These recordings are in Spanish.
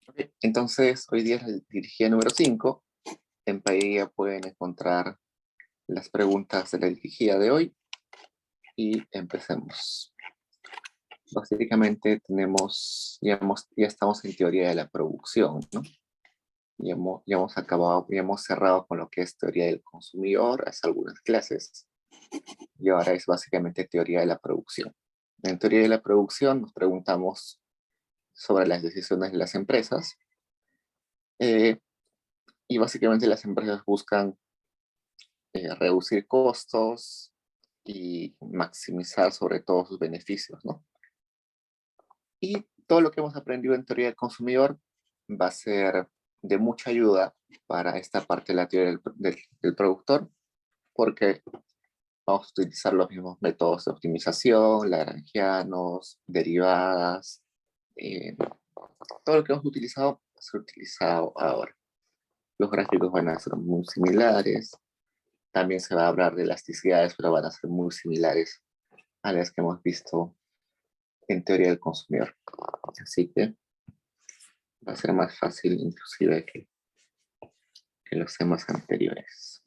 Ok, entonces, hoy día es la dirigida número 5. En Paella pueden encontrar las preguntas de la dirigida de hoy y empecemos. Básicamente ya estamos en teoría de la producción, ¿no? Ya hemos cerrado con lo que es teoría del consumidor, hace algunas clases, y ahora es básicamente teoría de la producción. En teoría de la producción nos preguntamos sobre las decisiones de las empresas, eh, y básicamente las empresas buscan reducir costos y maximizar sobre todo sus beneficios, ¿no? Y todo lo que hemos aprendido en teoría del consumidor va a ser de mucha ayuda para esta parte de la teoría del productor, porque vamos a utilizar los mismos métodos de optimización, lagrangianos, derivadas, eh, todo lo que hemos utilizado va a ser utilizado ahora. Los gráficos van a ser muy similares, también se va a hablar de elasticidades, pero van a ser muy similares a las que hemos visto en teoría del consumidor. Así que va a ser más fácil inclusive que los temas anteriores.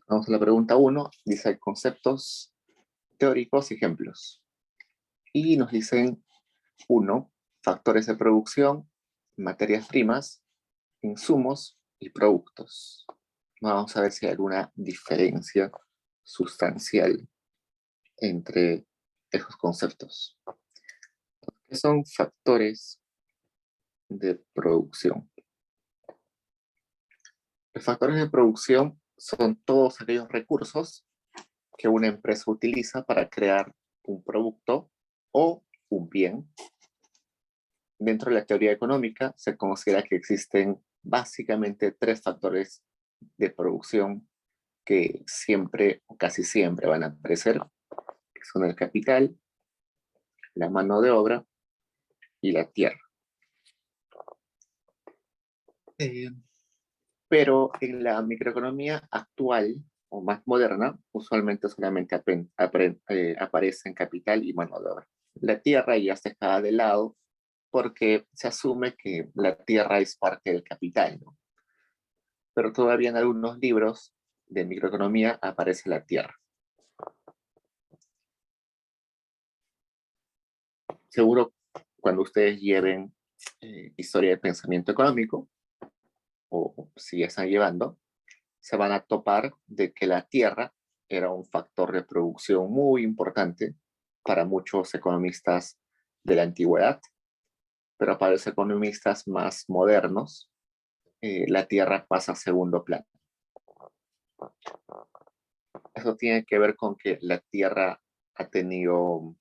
Vamos a la pregunta 1. Dice conceptos teóricos y ejemplos. Y nos dicen 1. Factores de producción, materias primas, insumos y productos. Vamos a ver si hay alguna diferencia sustancial entre esos conceptos. ¿Qué son factores de producción? Los factores de producción son todos aquellos recursos que una empresa utiliza para crear un producto o un bien. Dentro de la teoría económica se considera que existen básicamente 3 factores de producción que siempre o casi siempre van a aparecer, que son el capital, la mano de obra y la tierra. Pero en la microeconomía actual o más moderna, usualmente solamente aparecen capital y mano de obra. La tierra ya está dejada de lado porque se asume que la tierra es parte del capital, ¿no? Pero todavía en algunos libros de microeconomía aparece la tierra. Seguro cuando ustedes lleven historia de pensamiento económico, o si ya están llevando, se van a topar de que la tierra era un factor de producción muy importante para muchos economistas de la antigüedad, pero para los economistas más modernos, la tierra pasa a segundo plano. Eso tiene que ver con que la tierra ha tenido,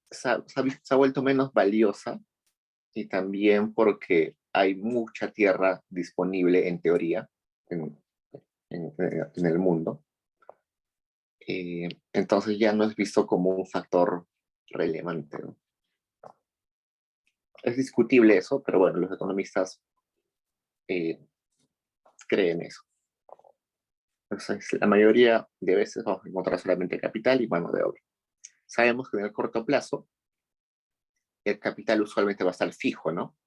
se ha vuelto menos valiosa, y también porque hay mucha tierra disponible en teoría en, en el mundo. Entonces ya no es visto como un factor relevante, ¿no? Es discutible eso, pero bueno, los economistas eh, creen eso. Entonces, la mayoría de veces vamos a encontrar solamente capital y mano de obra. Sabemos que en el corto plazo el capital usualmente va a estar fijo, ¿no?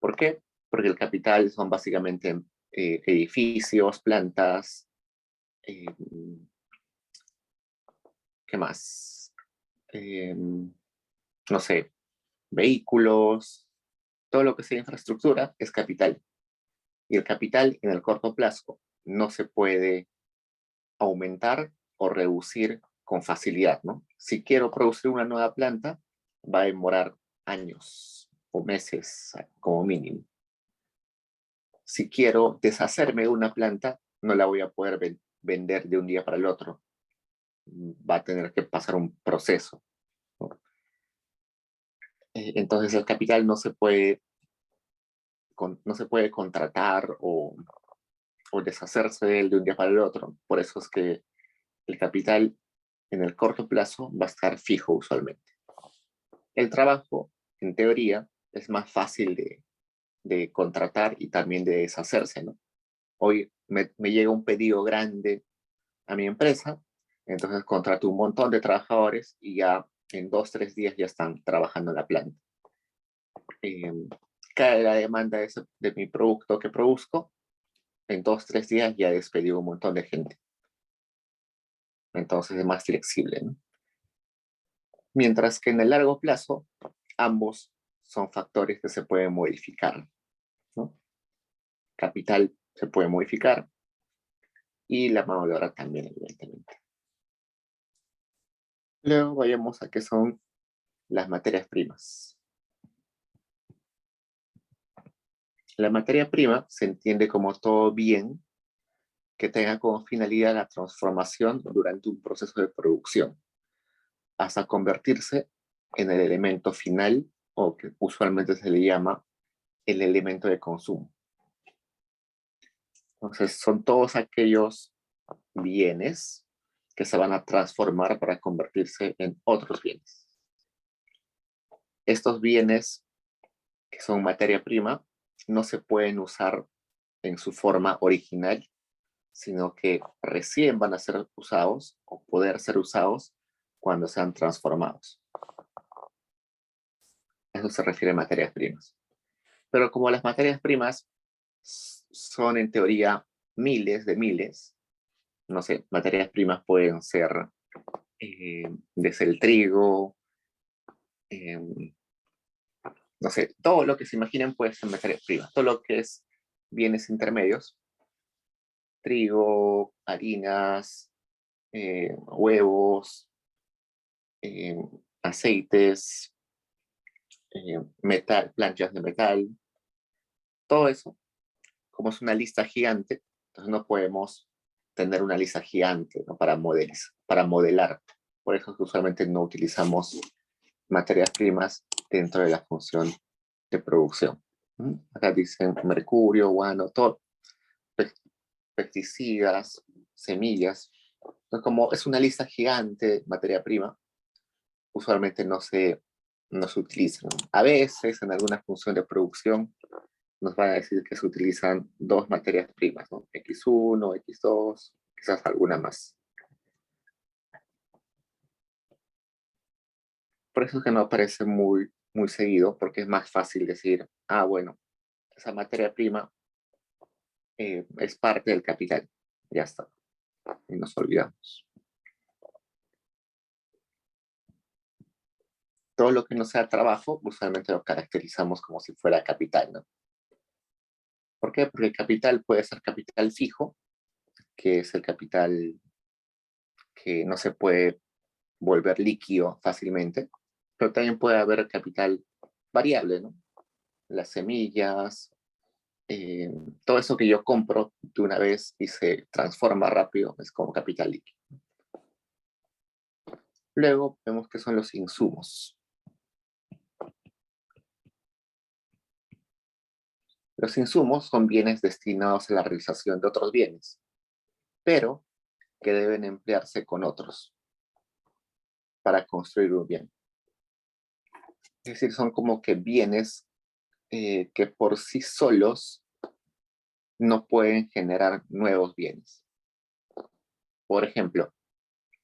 ¿Por qué? Porque el capital son básicamente edificios, plantas, eh, ¿qué más? No sé, vehículos, todo lo que sea infraestructura es capital. Y el capital en el corto plazo no se puede aumentar o reducir con facilidad, ¿no? Si quiero producir una nueva planta, va a demorar años o meses como mínimo. Si quiero deshacerme de una planta, no la voy a poder vender de un día para el otro. Va a tener que pasar un proceso, ¿no? Entonces el capital no se puede contratar o deshacerse de él de un día para el otro. Por eso es que el capital en el corto plazo va a estar fijo usualmente. El trabajo, en teoría, es más fácil de contratar y también de deshacerse, ¿no? Hoy me llega un pedido grande a mi empresa, entonces contrato un montón de trabajadores y ya en 2, 3 días ya están trabajando en la planta. eh, cae la demanda de mi producto que produzco, en 2, 3 días ya despedí un montón de gente. Entonces es más flexible, ¿no? Mientras que en el largo plazo, ambos son factores que se pueden modificar, ¿no? Capital se puede modificar y la mano de obra también, evidentemente. Luego vayamos a qué son las materias primas. La materia prima se entiende como todo bien que tenga como finalidad la transformación durante un proceso de producción, hasta convertirse en el elemento final, o que usualmente se le llama el elemento de consumo. Entonces, son todos aquellos bienes que se van a transformar para convertirse en otros bienes. Estos bienes, que son materia prima, no se pueden usar en su forma original, sino que recién van a ser usados o poder ser usados cuando sean transformados. Eso se refiere a materias primas. Pero como las materias primas son en teoría miles de miles, no sé, materias primas pueden ser desde el trigo, eh, no sé, todo lo que se imaginen puede ser materias primas, todo lo que es bienes intermedios, trigo, harinas, huevos, eh, aceites, metal, planchas de metal, todo eso, como es una lista gigante, entonces no podemos tener una lista gigante, ¿no? Para modelar. Por eso es que usualmente no utilizamos materias primas dentro de la función de producción. Acá dicen mercurio, guano, todo, pesticidas, semillas. Entonces, como es una lista gigante de materia prima, usualmente no se utilizan. A veces, en alguna función de producción, nos van a decir que se utilizan 2 materias primas, ¿no? X1, X2, quizás alguna más. Por eso es que no aparece muy, muy seguido, porque es más fácil decir, bueno, esa materia prima es parte del capital. Ya está. Y nos olvidamos. Todo lo que no sea trabajo, usualmente lo caracterizamos como si fuera capital, ¿no? ¿Por qué? Porque el capital puede ser capital fijo, que es el capital que no se puede volver líquido fácilmente, pero también puede haber capital variable, ¿no? Las semillas, eh, todo eso que yo compro de una vez y se transforma rápido es como capital líquido. Luego vemos que son los insumos. Los insumos son bienes destinados a la realización de otros bienes, pero que deben emplearse con otros para construir un bien. Es decir, son como que bienes que por sí solos no pueden generar nuevos bienes. Por ejemplo,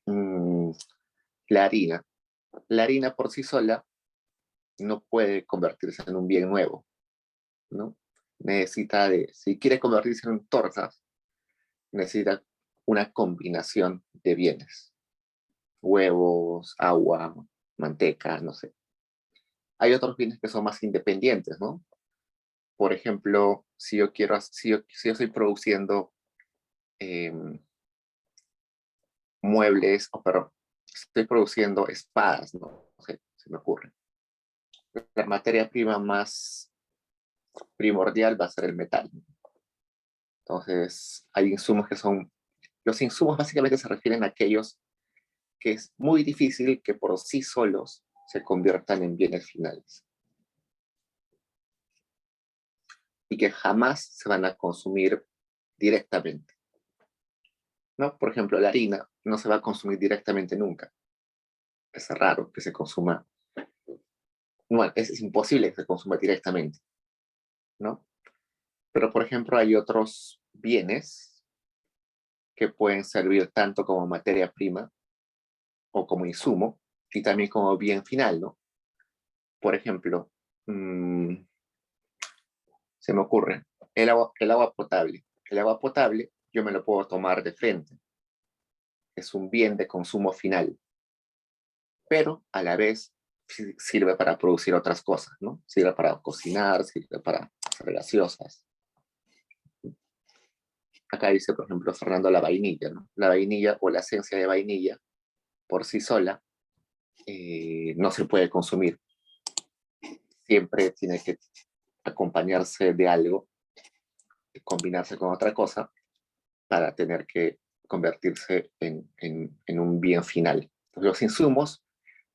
la harina. La harina por sí sola no puede convertirse en un bien nuevo, ¿no? Si quiere convertirse en tortas, necesita una combinación de bienes. Huevos, agua, manteca, no sé. Hay otros bienes que son más independientes, ¿no? Por ejemplo, si yo estoy produciendo eh, muebles, perdón, estoy produciendo espadas, ¿no? No sé, se me ocurre. La materia prima más primordial va a ser el metal. Entonces, hay insumos los insumos básicamente se refieren a aquellos que es muy difícil que por sí solos se conviertan en bienes finales y que jamás se van a consumir directamente, ¿no? Por ejemplo, la harina no se va a consumir directamente nunca. Es raro que se consuma, bueno, es imposible que se consuma directamente, ¿no? Pero, por ejemplo, hay otros bienes que pueden servir tanto como materia prima o como insumo y también como bien final, ¿no? Por ejemplo, mm, se me ocurre, el agua potable. El agua potable yo me lo puedo tomar de frente. Es un bien de consumo final, pero a la vez sirve para producir otras cosas, ¿no? Sirve para cocinar, sirve para hacer gaseosas. Acá dice, por ejemplo, Fernando, la vainilla, ¿no? La vainilla o la esencia de vainilla por sí sola no se puede consumir. Siempre tiene que acompañarse de algo, combinarse con otra cosa para tener que convertirse en un bien final. Entonces, los insumos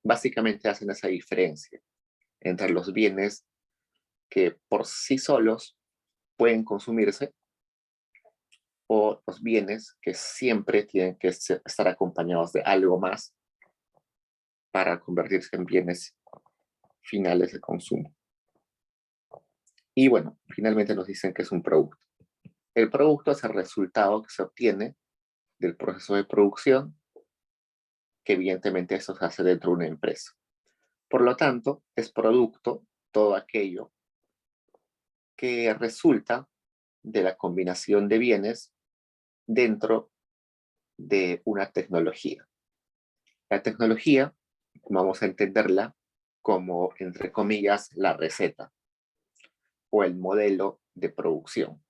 básicamente hacen esa diferencia entre los bienes que por sí solos pueden consumirse o los bienes que siempre tienen que estar acompañados de algo más para convertirse en bienes finales de consumo. Y bueno, finalmente nos dicen que es un producto. El producto es el resultado que se obtiene del proceso de producción, que evidentemente eso se hace dentro de una empresa. Por lo tanto, es producto todo aquello que resulta de la combinación de bienes dentro de una tecnología. La tecnología, vamos a entenderla como, entre comillas, la receta o el modelo de producción,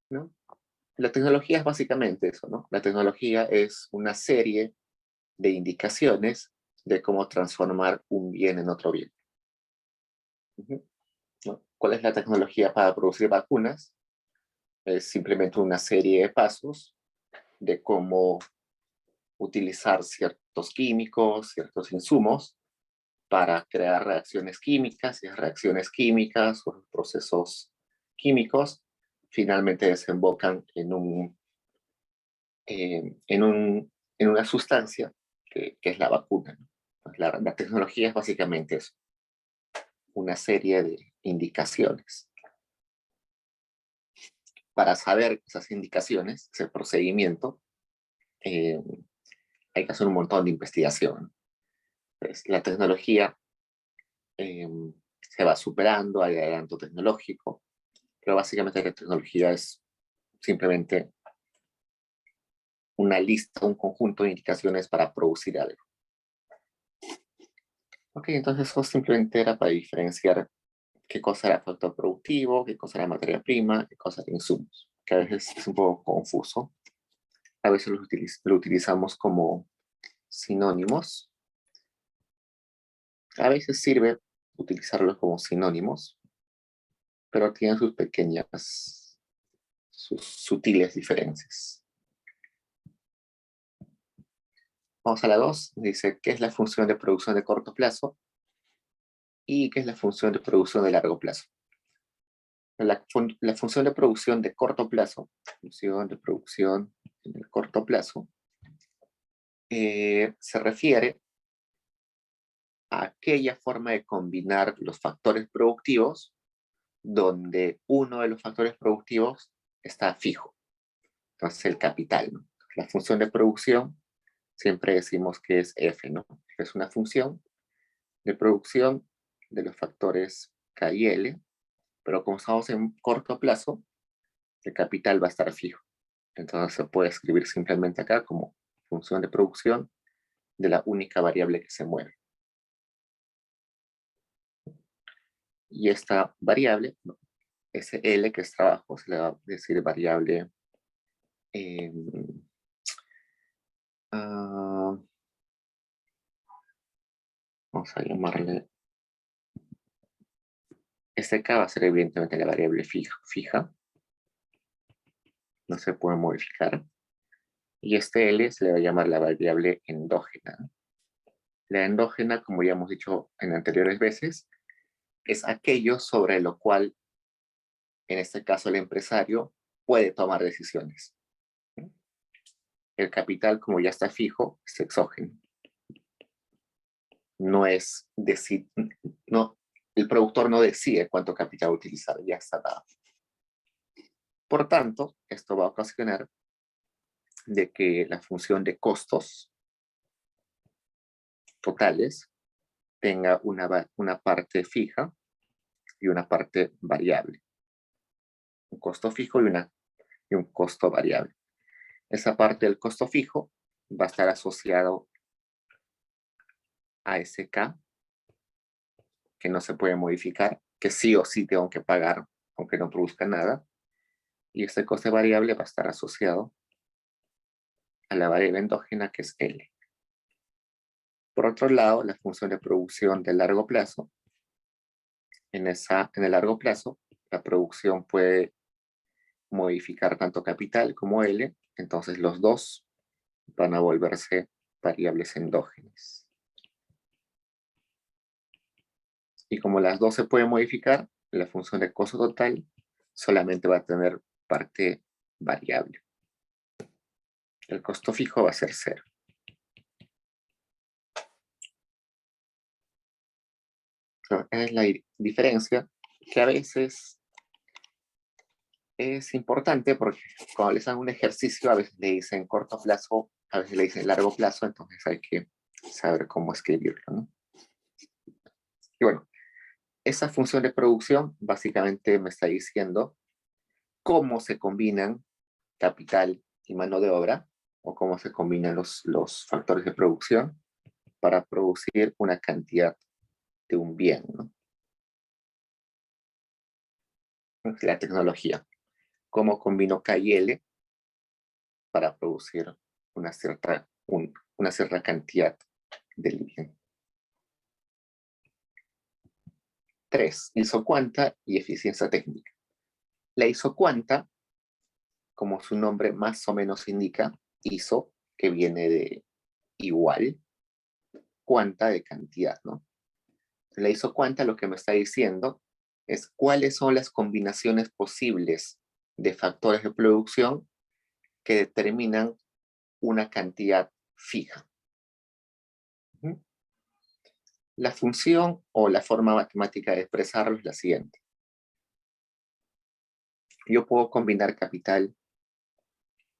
¿no? La tecnología es básicamente eso, ¿no? La tecnología es una serie de indicaciones de cómo transformar un bien en otro bien. ¿No? ¿Cuál es la tecnología para producir vacunas? Es simplemente una serie de pasos de cómo utilizar ciertos químicos, ciertos insumos para crear reacciones químicas, y las reacciones químicas o procesos químicos finalmente desembocan en, un, en una sustancia que es la vacuna, ¿no? Pues la tecnología es básicamente eso, una serie de indicaciones. Para saber esas indicaciones, ese procedimiento, eh, hay que hacer un montón de investigación. Pues, la tecnología eh, se va superando, hay adelanto tecnológico, pero básicamente la tecnología es simplemente una lista, un conjunto de indicaciones para producir algo. Ok, entonces eso simplemente era para diferenciar qué cosa era factor productivo, qué cosa era materia prima, qué cosa era insumos, que a veces es un poco confuso. A veces lo utilizamos como sinónimos. A veces sirve utilizarlos como sinónimos, pero tienen sus pequeñas, sus sutiles diferencias. Vamos a la 2. Dice, ¿qué es la función de producción de corto plazo? ¿Y qué es la función de producción de largo plazo? La función de producción de corto plazo, función de producción en el corto plazo, se refiere a aquella forma de combinar los factores productivos donde uno de los factores productivos está fijo. Entonces, el capital, ¿no? La función de producción, siempre decimos que es F, ¿no? Es una función de producción de los factores K y L, pero como estamos en corto plazo, el capital va a estar fijo. Entonces se puede escribir simplemente acá como función de producción de la única variable que se mueve. Y esta variable, ese L que es trabajo, se le va a decir variable eh, vamos a llamarle, este K va a ser evidentemente la variable fija, no se puede modificar. Y este L se le va a llamar la variable endógena. La endógena, como ya hemos dicho en anteriores veces, es aquello sobre lo cual, en este caso el empresario, puede tomar decisiones. El capital, como ya está fijo, es exógeno. No es decir, no, el productor no decide cuánto capital utilizar, ya está dado. Por tanto, esto va a ocasionar de que la función de costos totales tenga una parte fija y una parte variable. Un costo fijo y un costo variable. Esa parte del costo fijo va a estar asociado a ese K, que no se puede modificar, que sí o sí tengo que pagar, aunque no produzca nada. Y este coste variable va a estar asociado a la variable endógena, que es L. Por otro lado, la función de producción de largo plazo. En el largo plazo, la producción puede modificar tanto capital como L, entonces los dos van a volverse variables endógenas. Y como las dos se pueden modificar, la función de costo total solamente va a tener parte variable. El costo fijo va a ser 0. Es la diferencia que a veces es importante porque cuando les dan un ejercicio a veces le dicen corto plazo, a veces le dicen largo plazo, entonces hay que saber cómo escribirlo, ¿no? Y bueno, esa función de producción básicamente me está diciendo cómo se combinan capital y mano de obra, o cómo se combinan los factores de producción para producir una cantidad de un bien, ¿no? La tecnología. Cómo combino K y L para producir una cierta cantidad del bien. 3. Isocuanta y eficiencia técnica. La isocuanta, como su nombre más o menos indica, iso, que viene de igual, cuanta de cantidad, ¿no? La isocuanta lo que me está diciendo es cuáles son las combinaciones posibles de factores de producción que determinan una cantidad fija. La función o la forma matemática de expresarlo es la siguiente. Yo puedo combinar capital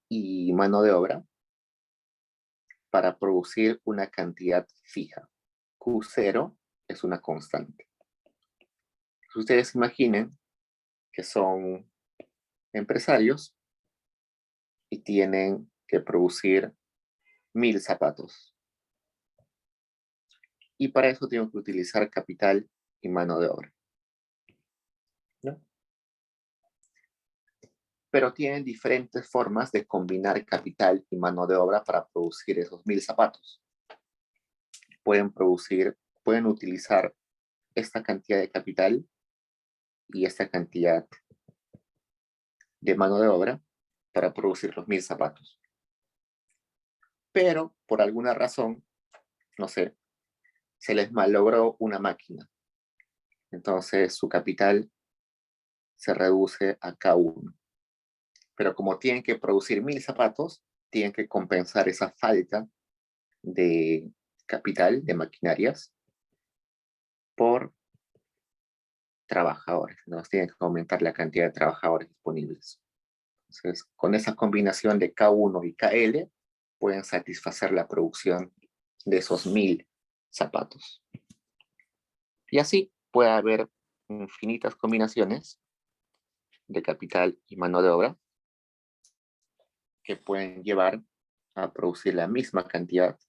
y mano de obra para producir una cantidad fija. Q0 es una constante. Si ustedes imaginen que son empresarios y tienen que producir 1000 zapatos. Y para eso tengo que utilizar capital y mano de obra, ¿no? Pero tienen diferentes formas de combinar capital y mano de obra para producir esos 1000 zapatos. Pueden utilizar esta cantidad de capital y esta cantidad de mano de obra para producir los 1000 zapatos. Pero por alguna razón, no sé, se les malogró una máquina. Entonces su capital se reduce a K1. Pero como tienen que producir 1000 zapatos, tienen que compensar esa falta de capital, de maquinarias, por trabajadores. Entonces tienen que aumentar la cantidad de trabajadores disponibles. Entonces, con esa combinación de K1 y KL, pueden satisfacer la producción de esos 1000 zapatos. Y así puede haber infinitas combinaciones de capital y mano de obra que pueden llevar a producir la misma cantidad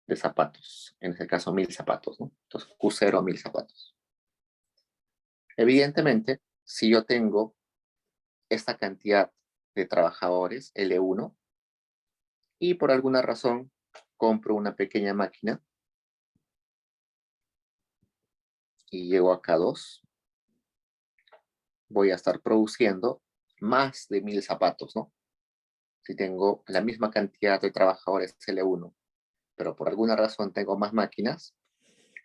de zapatos, en este caso 1000 zapatos, ¿no? Entonces Q0, 1000 zapatos. Evidentemente, si yo tengo esta cantidad de trabajadores, L1, y por alguna razón compro una pequeña máquina y llego a K2, voy a estar produciendo más de 1000 zapatos, ¿no? Si tengo la misma cantidad de trabajadores L1, pero por alguna razón tengo más máquinas,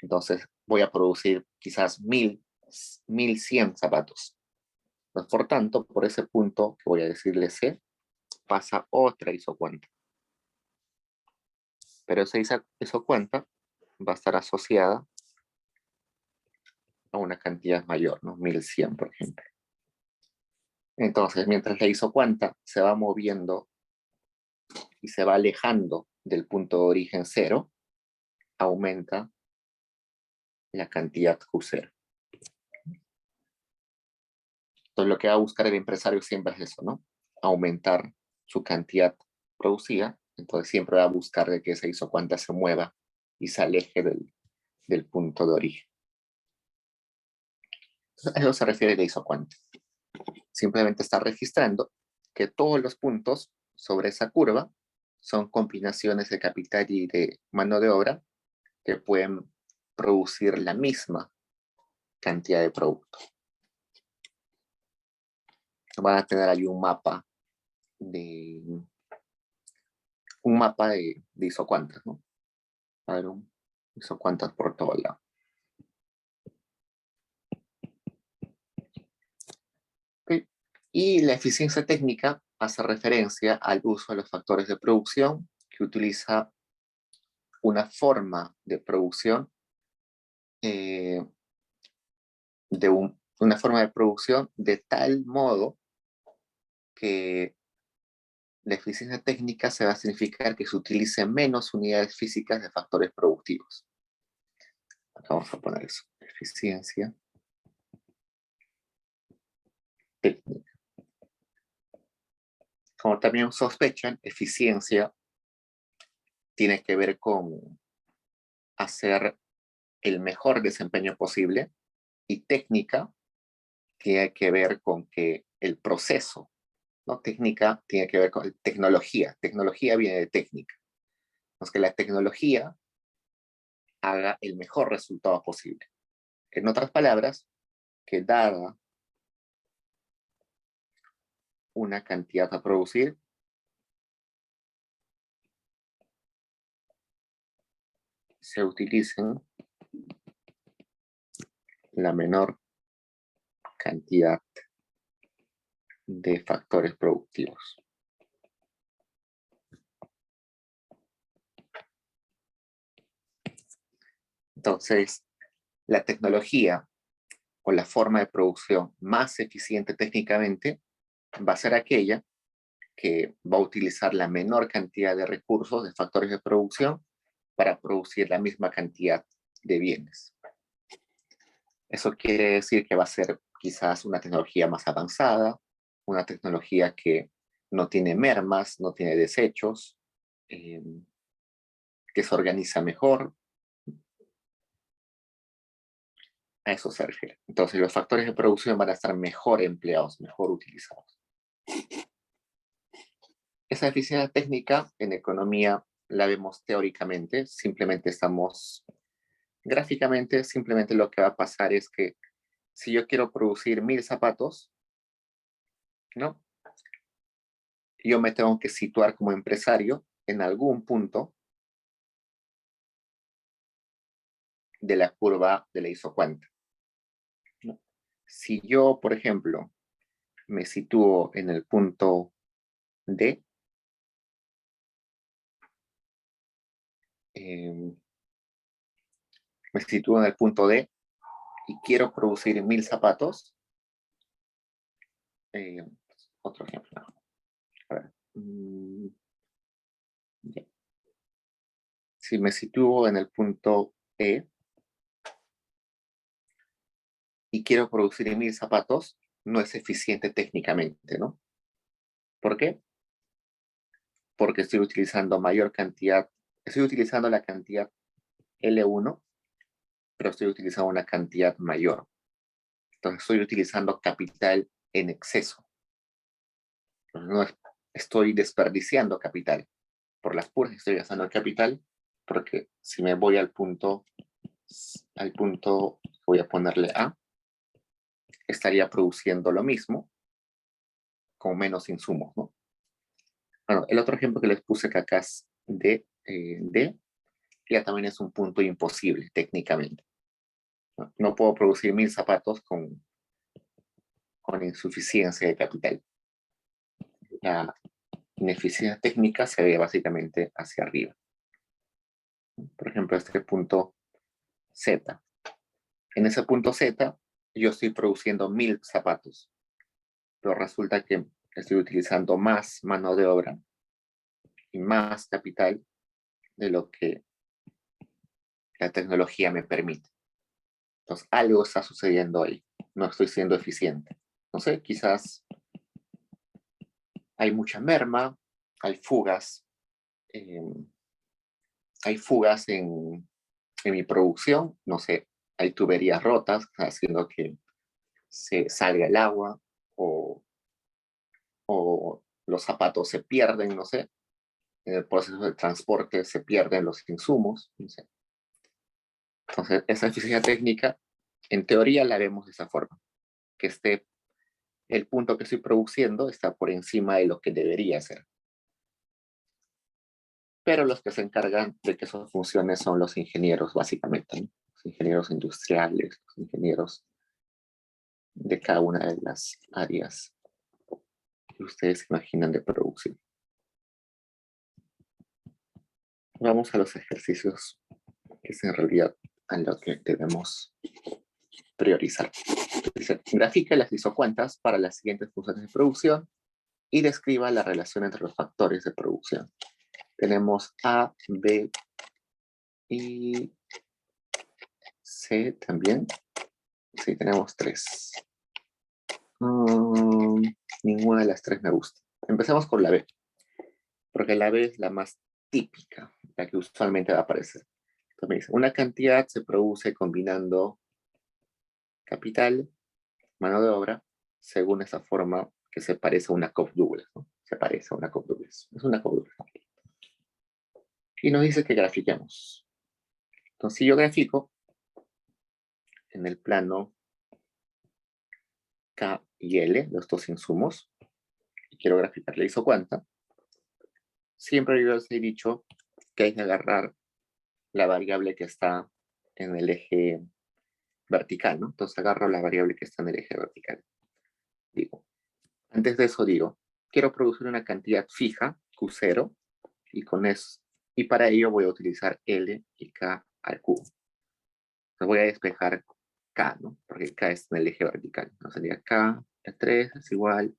entonces voy a producir quizás 1100 zapatos. Pues, por tanto, por ese punto que voy a decirle C, pasa otra isocuanta. Pero esa isocuanta va a estar asociada a una cantidad mayor, ¿no? 1100, por ejemplo. Entonces, mientras la isocuanta se va moviendo y se va alejando del punto de origen 0, aumenta la cantidad Q0. Entonces, lo que va a buscar el empresario siempre es eso, ¿no? Aumentar su cantidad producida. Entonces, siempre va a buscar de que esa isocuanta se mueva y se aleje del punto de origen. Entonces, a eso se refiere la isocuanta. Simplemente está registrando que todos los puntos sobre esa curva son combinaciones de capital y de mano de obra que pueden producir la misma cantidad de producto. Van a tener ahí un mapa de isocuantas, ¿no? A ver, isocuantas por todo lado. Okay. Y la eficiencia técnica hace referencia al uso de los factores de producción que utiliza una forma de producción una forma de producción de tal modo que la eficiencia técnica se va a significar que se utilicen menos unidades físicas de factores productivos. Acá vamos a poner eso, eficiencia técnica. Como también sospechan, eficiencia tiene que ver con hacer el mejor desempeño posible y técnica tiene que ver con que el proceso, ¿no? Técnica tiene que ver con tecnología. Tecnología viene de técnica. Entonces, que la tecnología haga el mejor resultado posible. En otras palabras, que dada una cantidad a producir, se utilicen la menor cantidad de factores productivos. Entonces, la tecnología o la forma de producción más eficiente técnicamente va a ser aquella que va a utilizar la menor cantidad de recursos, de factores de producción, para producir la misma cantidad de bienes. Eso quiere decir que va a ser quizás una tecnología más avanzada, una tecnología que no tiene mermas, no tiene desechos, que se organiza mejor. A eso se refiere. Entonces, los factores de producción van a estar mejor empleados, mejor utilizados. Esa eficiencia técnica en economía la vemos teóricamente, simplemente estamos gráficamente, simplemente lo que va a pasar es que si yo quiero producir 1000 zapatos, ¿no? Yo me tengo que situar como empresario en algún punto de la curva de la isocuanta, ¿no? Si yo, por ejemplo, me sitúo en el punto D, me sitúo en el punto D y quiero producir 1000 zapatos, otro ejemplo. A ver. Si me sitúo en el punto E y quiero producir 1000 zapatos, no es eficiente técnicamente, ¿no? ¿Por qué? Porque estoy utilizando mayor cantidad, estoy utilizando la cantidad L1, pero estoy utilizando una cantidad mayor. Entonces estoy utilizando capital en exceso. Entonces, no estoy desperdiciando capital. Por las puras estoy gastando el capital, porque si me voy al punto, voy a ponerle A, estaría produciendo lo mismo con menos insumos, ¿no? Bueno, el otro ejemplo que les puse que acá es D, ya también es un punto imposible técnicamente. No puedo producir 1000 zapatos con insuficiencia de capital. La ineficiencia técnica se ve básicamente hacia arriba. Por ejemplo, este punto Z. En ese punto Z, yo estoy produciendo 1000 zapatos, pero resulta que estoy utilizando más mano de obra y más capital de lo que la tecnología me permite. Entonces, algo está sucediendo ahí. No estoy siendo eficiente. No sé, quizás hay mucha merma, hay fugas. eh, hay fugas en mi producción. No sé, hay tuberías rotas haciendo que se salga el agua o los zapatos se pierden, no sé. En el proceso de transporte se pierden los insumos. No sé. Entonces, esa eficiencia técnica, en teoría, la vemos de esa forma. Que el punto que estoy produciendo está por encima de lo que debería ser. Pero los que se encargan de que eso funcione son los ingenieros, básicamente, ¿no? Los ingenieros industriales, los ingenieros de cada una de las áreas que ustedes imaginan de producción. Vamos a los ejercicios, que es en realidad a lo que debemos priorizar. Dice, grafica las isocuentas para las siguientes funciones de producción y describa la relación entre los factores de producción. Tenemos A, B y C también. Sí, tenemos 3. Ninguna de las 3 me gusta. Empecemos con la B, porque la B es la más típica, la que usualmente va a aparecer. Entonces me dice, una cantidad se produce combinando capital, mano de obra, según esa forma que se parece a una Cobb-Douglas, ¿no? Se parece a una Cobb-Douglas. Es una Cobb-Douglas. Y nos dice que grafiquemos. Entonces, si yo grafico en el plano K y L, los dos insumos, y quiero graficar la isocuanta, siempre yo les he dicho que hay que agarrar la variable que está en el eje vertical, ¿no? Entonces agarro la variable que está en el eje vertical. Digo, antes de eso digo, quiero producir una cantidad fija, Q0, y con eso, y para ello voy a utilizar L y K al cubo. Entonces voy a despejar K, ¿no? Porque K está en el eje vertical. Entonces sería K de 3 es igual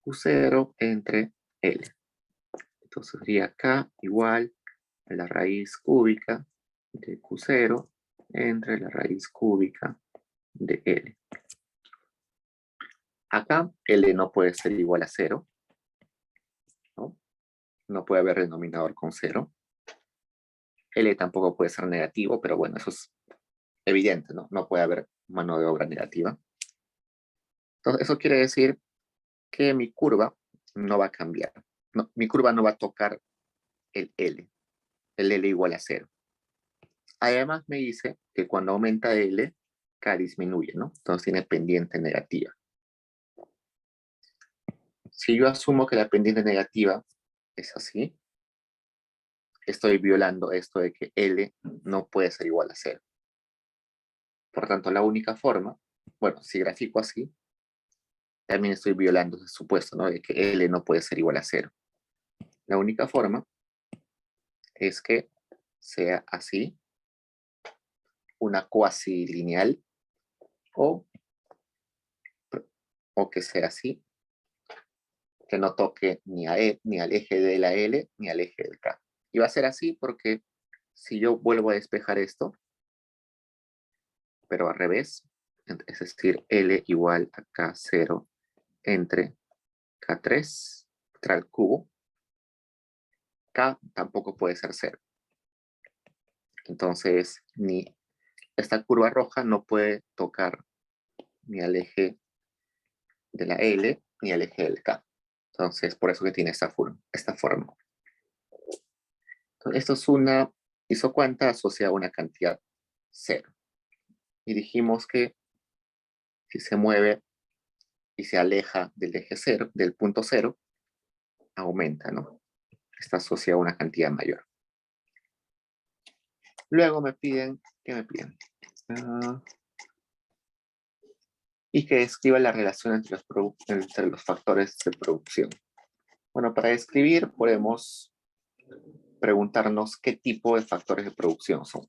Q0 entre L. Entonces sería K igual a la raíz cúbica de Q0 entre la raíz cúbica de L. Acá L no puede ser igual a 0, ¿no? No puede haber denominador con 0. L tampoco puede ser negativo, pero bueno, eso es evidente, ¿no? No puede haber mano de obra negativa. Entonces, eso quiere decir que mi curva no va a cambiar. No, mi curva no va a tocar el L igual a 0. Además me dice que cuando aumenta L, K disminuye, ¿no? Entonces tiene pendiente negativa. Si yo asumo que la pendiente negativa es así, estoy violando esto de que L no puede ser igual a 0. Por tanto, la única forma, bueno, si grafico así, también estoy violando ese supuesto, ¿no? De que L no puede ser igual a 0. La única forma es que sea así, una cuasi lineal, o, o que sea así, que no toque ni al eje de la L ni al eje del K. Y va a ser así porque si yo vuelvo a despejar esto, pero al revés, es decir, L igual a K0 entre K3 al cubo, K tampoco puede ser 0. Entonces, esta curva roja no puede tocar ni al eje de la L ni al eje del K. Entonces, por eso que tiene esta forma. Entonces, esto es una isocuanta asociada a una cantidad 0. Y dijimos que si se mueve y se aleja del eje 0, del punto 0, aumenta, ¿no? Está asociada a una cantidad mayor. Luego me piden, ¿qué me piden? Y que describa la relación entre los factores de producción. Bueno, para describir podemos preguntarnos qué tipo de factores de producción son.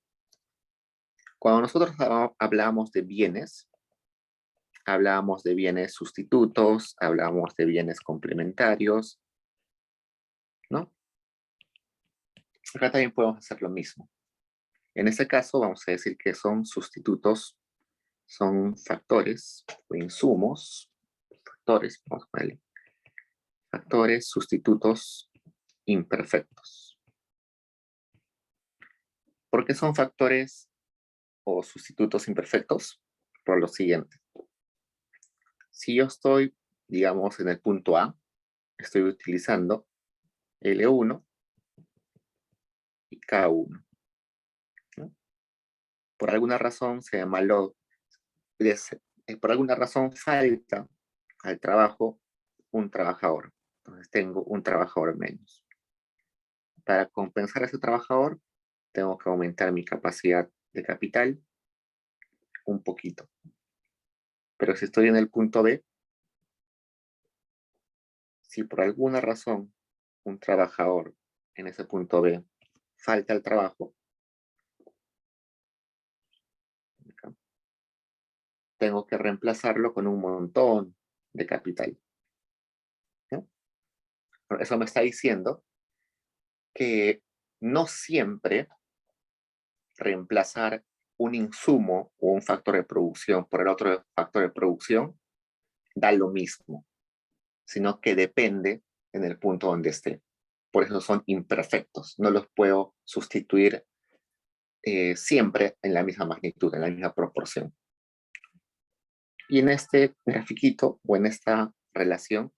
Cuando nosotros hablábamos de bienes sustitutos, hablábamos de bienes complementarios, ¿no? Acá también podemos hacer lo mismo. En este caso vamos a decir que son sustitutos, son factores o insumos, vamos a ponerle, factores sustitutos imperfectos. ¿Por qué son factores o sustitutos imperfectos? Por lo siguiente. Si yo estoy, digamos, en el punto A, estoy utilizando L1 y K1. ¿No? Por alguna razón se llama load. Por alguna razón falta al trabajo un trabajador. Entonces tengo un trabajador menos. Para compensar a ese trabajador, tengo que aumentar mi capacidad de capital un poquito. Pero si estoy en el punto B, si por alguna razón un trabajador en ese punto B falta al trabajo, tengo que reemplazarlo con un montón de capital. ¿No? Eso me está diciendo que no siempre reemplazar un insumo o un factor de producción por el otro factor de producción da lo mismo, sino que depende en el punto donde esté. Por eso son imperfectos, no los puedo sustituir siempre en la misma magnitud, en la misma proporción. Y en este grafiquito o en esta relación,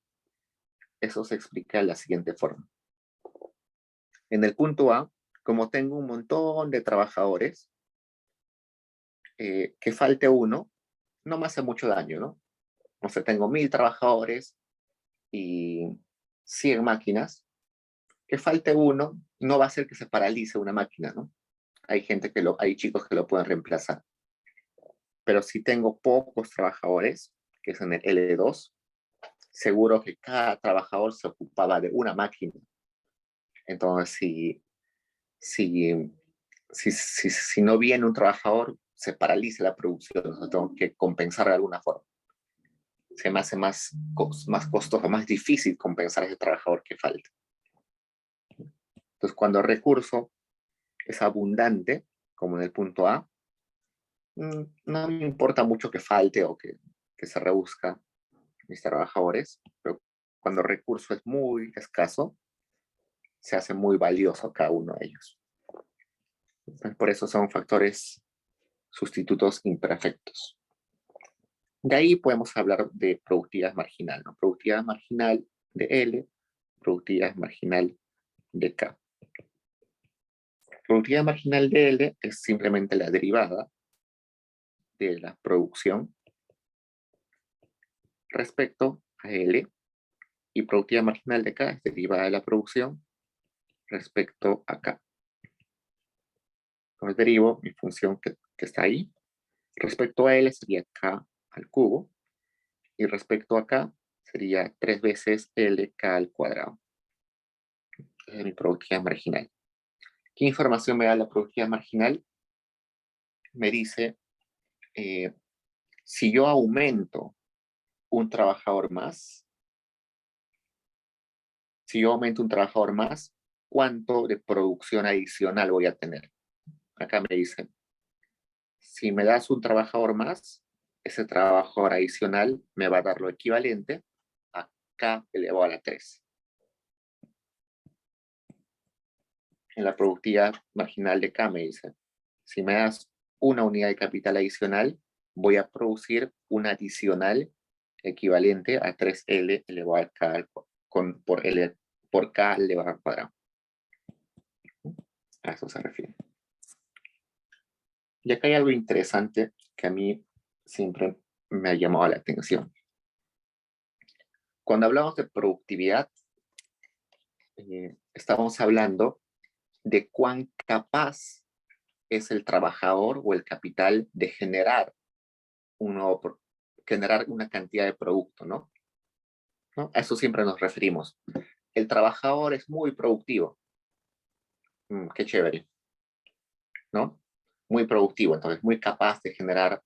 eso se explica de la siguiente forma. En el punto A, como tengo un montón de trabajadores, que falte uno no me hace mucho daño, ¿no? O sea, tengo 1000 trabajadores y 100 máquinas, que falte uno no va a hacer que se paralice una máquina, ¿no? Hay chicos que lo pueden reemplazar. Pero si tengo pocos trabajadores, que es en el L2, seguro que cada trabajador se ocupaba de una máquina. Entonces, si, si no viene un trabajador, se paraliza la producción, entonces tengo que compensar de alguna forma. Se me hace más costoso, más difícil compensar a ese trabajador que falta. Entonces, cuando el recurso es abundante, como en el punto A, no me importa mucho que falte o que se reduzca mis trabajadores, pero cuando el recurso es muy escaso, se hace muy valioso cada uno de ellos. Entonces, por eso son factores sustitutos imperfectos. De ahí podemos hablar de productividad marginal, ¿no? Productividad marginal de L, productividad marginal de K. Productividad marginal de L es simplemente la derivada de la producción respecto a L, y productividad marginal de K es derivada de la producción respecto a K. Entonces derivo mi función que está ahí. Respecto a L sería K al cubo, y respecto a K sería 3 veces LK al cuadrado. Es mi productividad marginal. ¿Qué información me da la productividad marginal? Me dice, si yo aumento un trabajador más, ¿cuánto de producción adicional voy a tener? Acá me dice, si me das un trabajador más, ese trabajador adicional me va a dar lo equivalente a K elevado a la 3. En la productividad marginal de K me dice, si me das una unidad de capital adicional, voy a producir un adicional equivalente a 3L elevado a K por K elevado al cuadrado. A eso se refiere. Y acá hay algo interesante que a mí siempre me ha llamado la atención. Cuando hablamos de productividad, estamos hablando de cuán capaz es el trabajador o el capital de generar una cantidad de producto, ¿no? A eso siempre nos referimos. El trabajador es muy productivo. Qué chévere, ¿no? Muy productivo, entonces muy capaz de generar,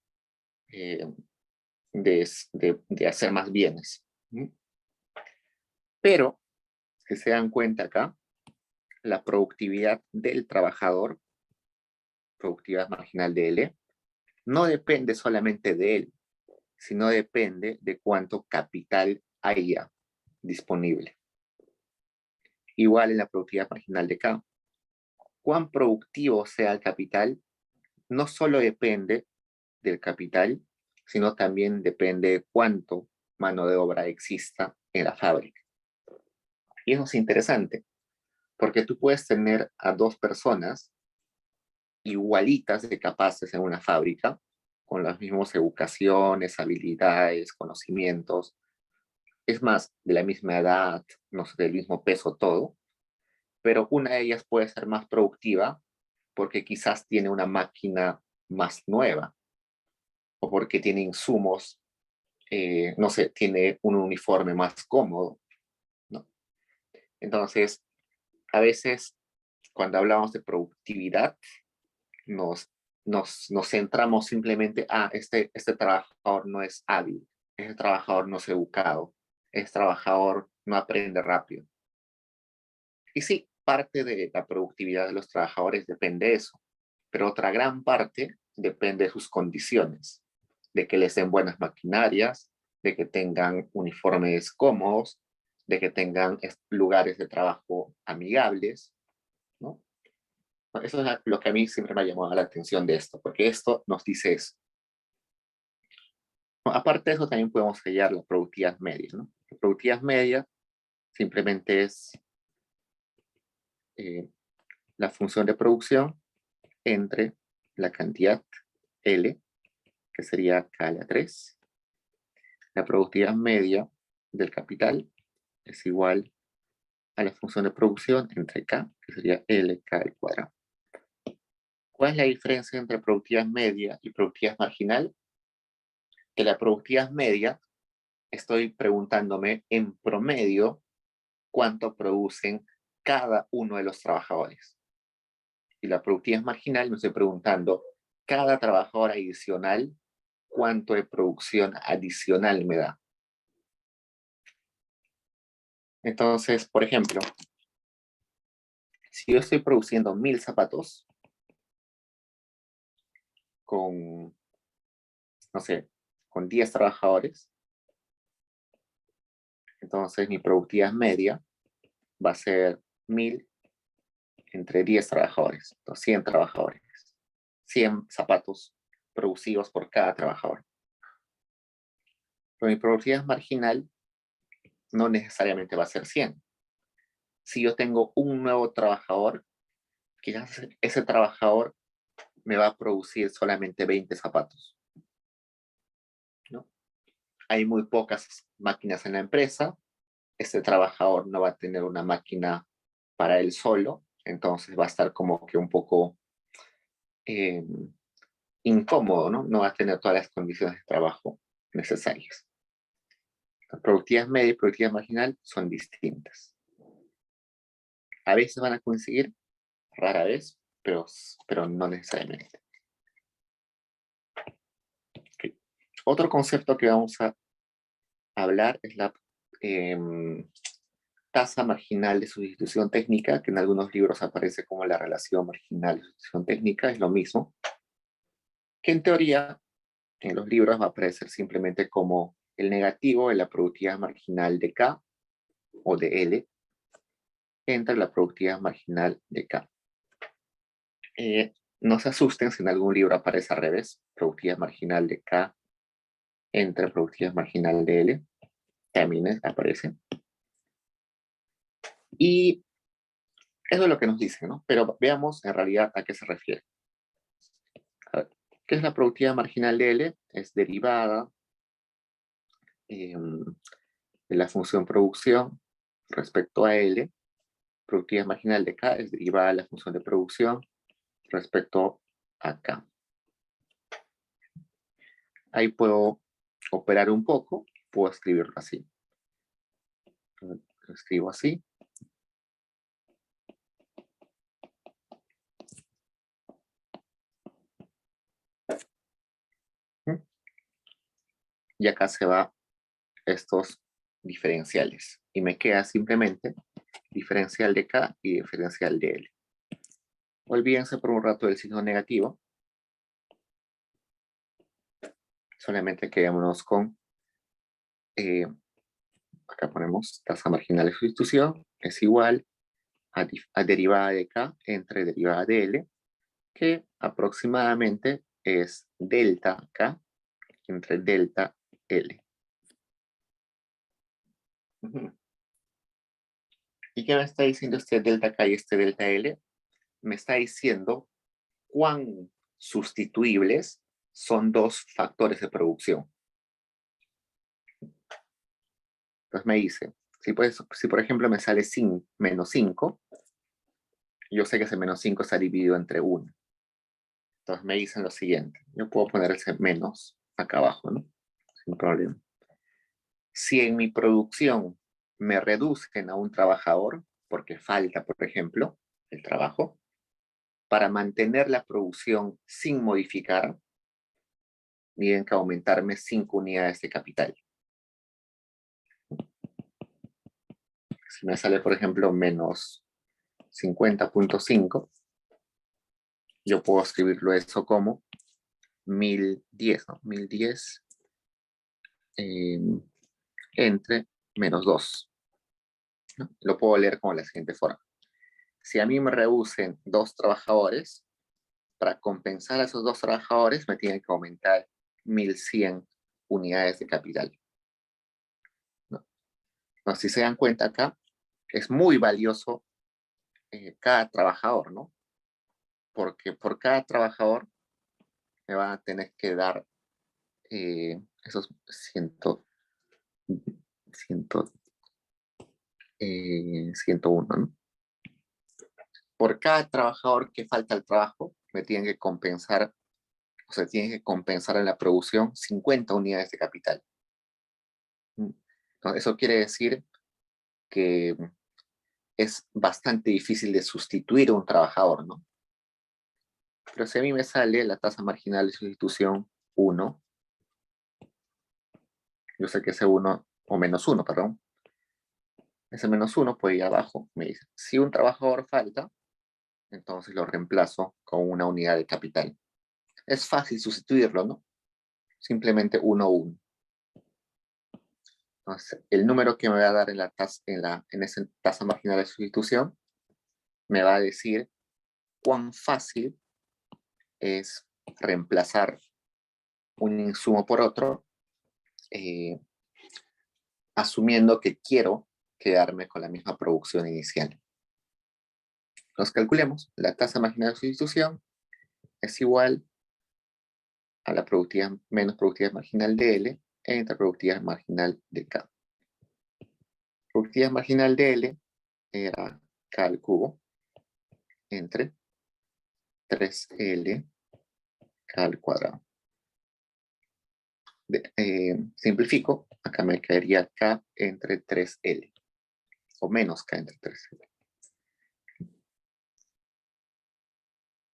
de hacer más bienes. Pero, si se dan cuenta acá, la productividad del trabajador productividad marginal de L, no depende solamente de él, sino depende de cuánto capital haya disponible. Igual en la productividad marginal de K. Cuán productivo sea el capital no solo depende del capital, sino también depende de cuánto mano de obra exista en la fábrica. Y eso es interesante, porque tú puedes tener a dos personas igualitas de capaces en una fábrica, con las mismas educaciones, habilidades, conocimientos, es más, de la misma edad, no sé, del mismo peso, todo, pero una de ellas puede ser más productiva porque quizás tiene una máquina más nueva o porque tiene insumos, no sé, tiene un uniforme más cómodo, ¿no? Entonces, a veces cuando hablamos de productividad, nos, nos centramos simplemente, este trabajador no es hábil, este trabajador no es educado, este trabajador no aprende rápido. Y sí, parte de la productividad de los trabajadores depende de eso, pero otra gran parte depende de sus condiciones, de que les den buenas maquinarias, de que tengan uniformes cómodos, de que tengan lugares de trabajo amigables, ¿no? Eso es lo que a mí siempre me ha llamado la atención de esto, porque esto nos dice eso. Aparte de eso, también podemos hallar la productividad media, ¿no? La productividad media simplemente es la función de producción entre la cantidad L, que sería K a la 3. La productividad media del capital es igual a la función de producción entre K, que sería LK al cuadrado. ¿Cuál es la diferencia entre productividad media y productividad marginal? Que la productividad media estoy preguntándome en promedio cuánto producen cada uno de los trabajadores. Y la productividad marginal me estoy preguntando cada trabajador adicional cuánto de producción adicional me da. Entonces, por ejemplo, si yo estoy produciendo 1000 zapatos con, no sé, con 10 trabajadores, entonces mi productividad media va a ser 1000 entre 10 trabajadores, 100 trabajadores, 100 zapatos producidos por cada trabajador. Pero mi productividad marginal no necesariamente va a ser 100. Si yo tengo un nuevo trabajador, quizás ese trabajador me va a producir solamente 20 zapatos, ¿no? Hay muy pocas máquinas en la empresa, este trabajador no va a tener una máquina para él solo, entonces va a estar como que un poco eh, incómodo, ¿no? No va a tener todas las condiciones de trabajo necesarias. La productividad media y productividad marginal son distintas. A veces van a coincidir, rara vez, pero no necesariamente. Okay. Otro concepto que vamos a hablar es la tasa marginal de sustitución técnica, que en algunos libros aparece como la relación marginal de sustitución técnica, es lo mismo, que en teoría en los libros va a aparecer simplemente como el negativo de la productividad marginal de K o de L entre la productividad marginal de K. No se asusten si en algún libro aparece al revés, productividad marginal de K entre productividad marginal de L, también aparece. Y eso es lo que nos dice, ¿no? Pero veamos en realidad a qué se refiere. A ver, ¿qué es la productividad marginal de L? Es derivada de la función producción respecto a L. Productividad marginal de K es derivada de la función de producción respecto a K. Ahí puedo operar un poco, puedo escribirlo así. Lo escribo así. Y acá se va estos diferenciales. Y me queda simplemente diferencial de K y diferencial de L. Olvídense por un rato del signo negativo. Solamente quedémonos con, acá ponemos tasa marginal de sustitución, es igual a derivada de K entre derivada de L, que aproximadamente es delta K entre delta L. ¿Y qué me está diciendo este delta K y este delta L? Me está diciendo cuán sustituibles son dos factores de producción. Entonces me dice, si por ejemplo me sale menos 5, yo sé que ese menos 5 está dividido entre 1. Entonces me dicen lo siguiente, yo puedo poner ese menos acá abajo, ¿no? Sin problema. Si en mi producción me reducen a un trabajador, porque falta, por ejemplo, el trabajo, para mantener la producción sin modificar, tienen que aumentarme 5 unidades de capital. Si me sale, por ejemplo, menos 50.5, yo puedo escribirlo eso como 1010, ¿no? 1010 entre menos 2. ¿No? Lo puedo leer como la siguiente forma. Si a mí me reducen 2 trabajadores, para compensar a esos 2 trabajadores me tienen que aumentar 1100 unidades de capital. ¿No? Entonces, si se dan cuenta acá, es muy valioso cada trabajador, ¿no? Porque por cada trabajador me van a tener que dar esos 101, ¿no? Por cada trabajador que falta al trabajo, me tienen que compensar, o sea, tienen que compensar en la producción 50 unidades de capital. Entonces, eso quiere decir que es bastante difícil de sustituir a un trabajador, ¿no? Pero si a mí me sale la tasa marginal de sustitución 1, yo sé que ese 1, o menos 1, perdón, ese menos 1 puede ir abajo, me dice, si un trabajador falta, entonces lo reemplazo con una unidad de capital. Es fácil sustituirlo, ¿no? Simplemente 1, 1. Entonces, el número que me va a dar en esa tasa marginal de sustitución me va a decir cuán fácil es reemplazar un insumo por otro, asumiendo que quiero quedarme con la misma producción inicial. Nos calculemos, la tasa marginal de sustitución es igual a la productividad menos productividad marginal de L entre productividad marginal de K. Productividad marginal de L era K al cubo entre 3L K al cuadrado. Simplifico, acá me caería K entre 3L, o menos K entre 3L.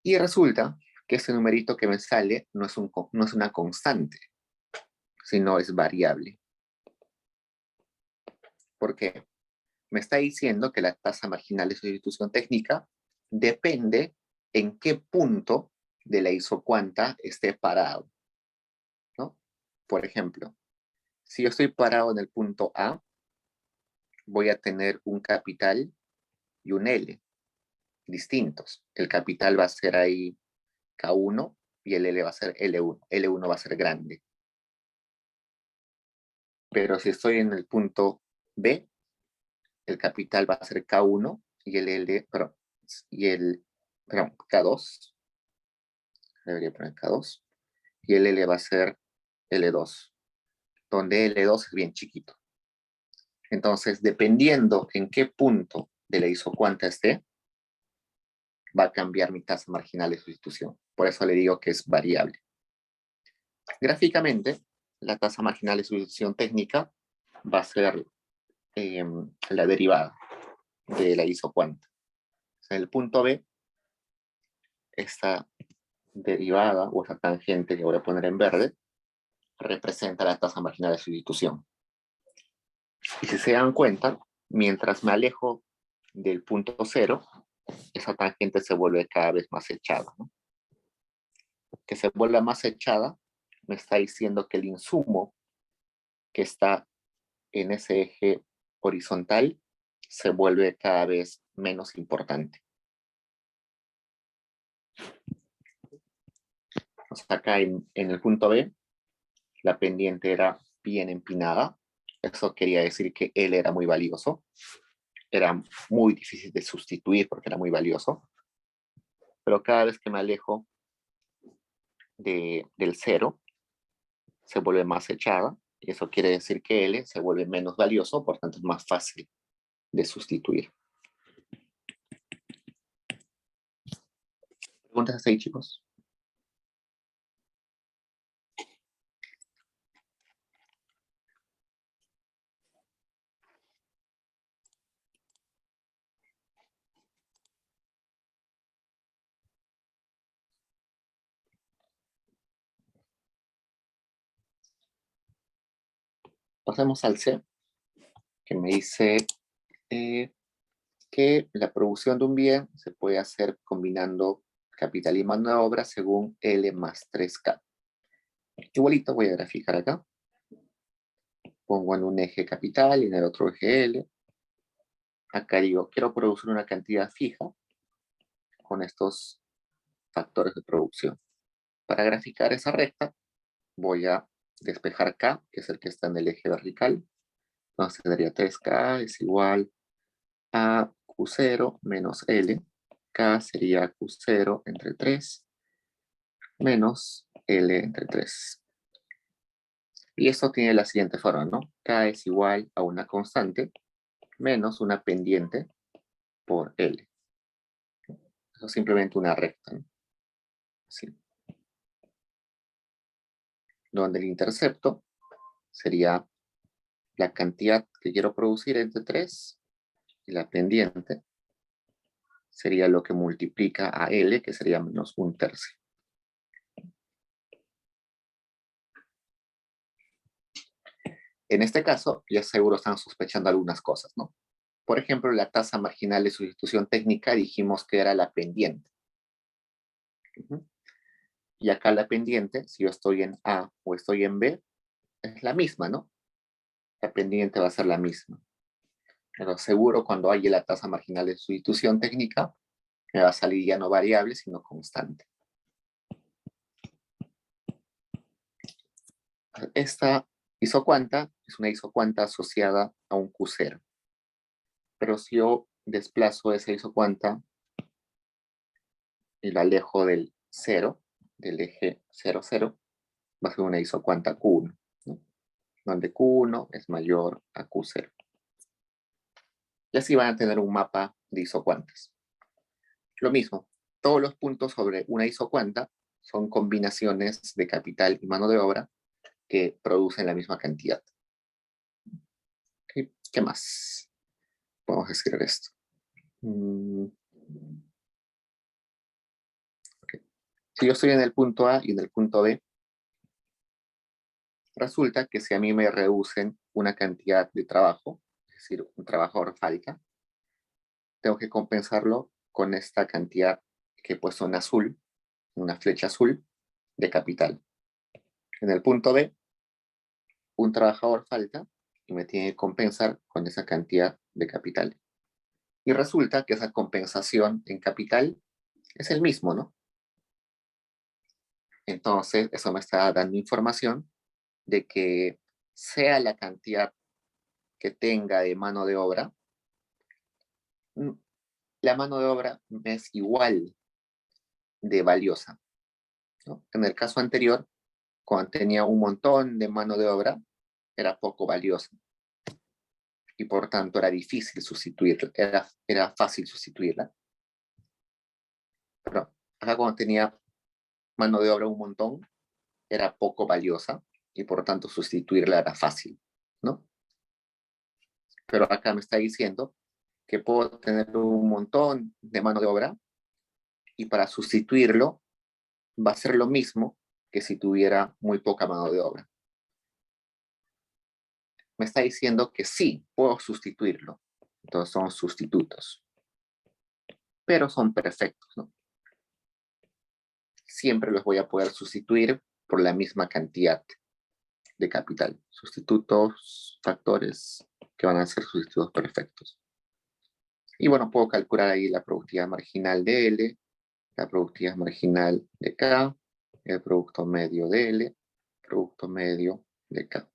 Y resulta que ese numerito que me sale no es una constante, sino es variable. ¿Por qué? Me está diciendo que la tasa marginal de sustitución técnica depende en qué punto de la isocuanta esté parado, ¿no? Por ejemplo, si yo estoy parado en el punto A, voy a tener un capital y un L distintos. El capital va a ser ahí K1 y el L va a ser L1. L1 va a ser grande. Pero si estoy en el punto B, el capital va a ser K1 y el L, perdón, K2. Debería poner K2. Y el L va a ser L2, donde L2 es bien chiquito. Entonces, dependiendo en qué punto de la isocuanta esté, va a cambiar mi tasa marginal de sustitución. Por eso le digo que es variable. Gráficamente, la tasa marginal de sustitución técnica va a ser la derivada de la isocuanta. En el punto B, esta derivada o esa tangente que voy a poner en verde representa la tasa marginal de sustitución. Y si se dan cuenta, mientras me alejo del punto 0, esa tangente se vuelve cada vez más echada, ¿no? Que se vuelva más echada me está diciendo que el insumo que está en ese eje horizontal se vuelve cada vez menos importante. O sea, acá en el punto B, la pendiente era bien empinada. Eso quería decir que L era muy valioso. Era muy difícil de sustituir porque era muy valioso. Pero cada vez que me alejo del cero, se vuelve más echada. Y eso quiere decir que L se vuelve menos valioso, por tanto es más fácil de sustituir. ¿Preguntas hasta ahí, chicos? Pasemos al C, que me dice que la producción de un bien se puede hacer combinando capital y mano de obra según L más 3K. Igualito voy a graficar acá. Pongo en un eje capital y en el otro eje L. Acá digo, quiero producir una cantidad fija con estos factores de producción. Para graficar esa recta, voy a despejar K, que es el que está en el eje vertical. Entonces tendría 3K es igual a Q0 menos L. K sería Q0 entre 3 menos L entre 3. Y esto tiene la siguiente forma, ¿no? K es igual a una constante menos una pendiente por L. Eso es simplemente una recta, ¿no? Así. Donde el intercepto sería la cantidad que quiero producir entre 3 y la pendiente sería lo que multiplica a L, que sería menos 1/3. En este caso, ya seguro están sospechando algunas cosas, ¿no? Por ejemplo, la tasa marginal de sustitución técnica dijimos que era la pendiente. Y acá la pendiente, si yo estoy en A o estoy en B, es la misma, ¿no? La pendiente va a ser la misma. Pero seguro cuando haya la tasa marginal de sustitución técnica, me va a salir ya no variable, sino constante. Esta isocuanta es una isocuanta asociada a un Q0. Pero si yo desplazo esa isocuanta y la alejo del 0, del eje 0, 0, va a ser una isocuanta Q1, ¿no? Donde Q1 es mayor a Q0. Y así van a tener un mapa de isocuantas. Lo mismo, todos los puntos sobre una isocuanta son combinaciones de capital y mano de obra que producen la misma cantidad. ¿Okay? ¿Qué más? Podemos escribir esto. Okay. Si yo estoy en el punto A y en el punto B, resulta que si a mí me reducen una cantidad de trabajo, es decir, un trabajador falta, tengo que compensarlo con esta cantidad que he puesto en azul, una flecha azul, de capital. En el punto B, un trabajador falta y me tiene que compensar con esa cantidad de capital. Y resulta que esa compensación en capital es el mismo, ¿no? Entonces, eso me está dando información de que sea la cantidad que tenga de mano de obra, la mano de obra me es igual de valiosa, ¿no? En el caso anterior, cuando tenía un montón de mano de obra, era poco valiosa. Y por tanto era difícil sustituirla, era fácil sustituirla. Pero acá cuando tenía mano de obra un montón, era poco valiosa y por tanto sustituirla era fácil, ¿no? Pero acá me está diciendo que puedo tener un montón de mano de obra y para sustituirlo va a ser lo mismo que si tuviera muy poca mano de obra. Me está diciendo que sí, puedo sustituirlo. Entonces son sustitutos. pero son perfectos, ¿no? Siempre los voy a poder sustituir por la misma cantidad de capital. Sustitutos, factores que van a ser sustitutos perfectos. Y bueno, puedo calcular ahí la productividad marginal de L, la productividad marginal de K, el producto medio de L, producto medio de K.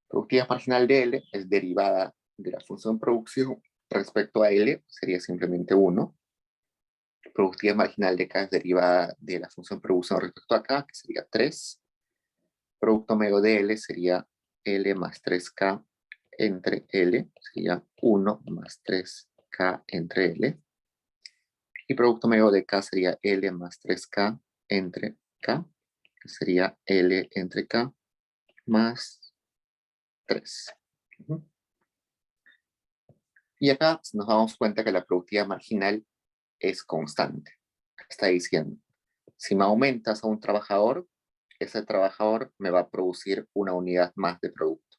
Productividad marginal de L es derivada de la función producción respecto a L, sería simplemente 1. Productividad marginal de K es derivada de la función producción respecto a K, que sería 3. Producto medio de L sería L más 3K entre L, sería 1 más 3K entre L. Y producto medio de K sería L más 3K entre K, que sería L entre K más 3. Y acá nos damos cuenta que la productividad marginal es constante. Está diciendo, si me aumentas a un trabajador, ese trabajador me va a producir una unidad más de producto.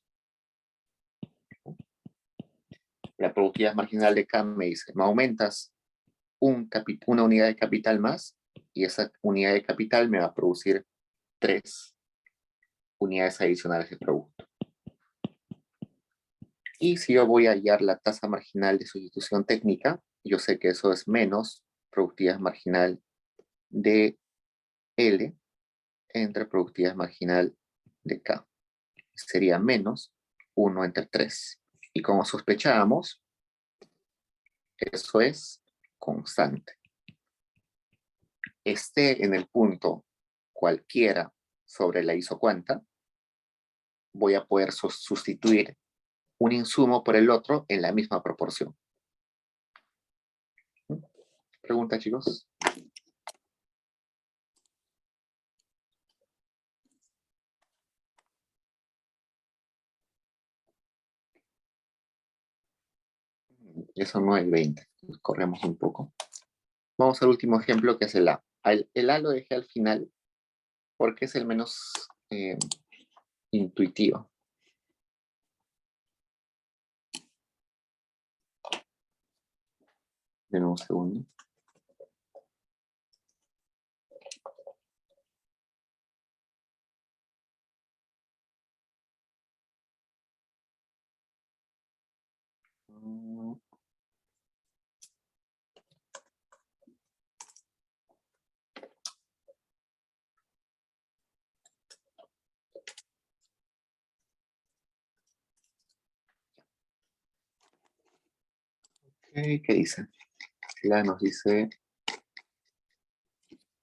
La productividad marginal de K me dice, me aumentas una unidad de capital más y esa unidad de capital me va a producir 3 unidades adicionales de producto. Y si yo voy a hallar la tasa marginal de sustitución técnica, yo sé que eso es menos productividad marginal de L entre productividad marginal de K. Sería menos 1 entre 3. Y como sospechábamos, eso es constante. Esté en el punto cualquiera sobre la isocuanta, voy a poder sustituir un insumo por el otro en la misma proporción. ¿Pregunta, chicos? Eso no es 20. Corremos un poco. Vamos al último ejemplo, que es el A. El A lo dejé al final porque es el menos intuitivo. Denme un segundo. ¿Qué dice? La nos dice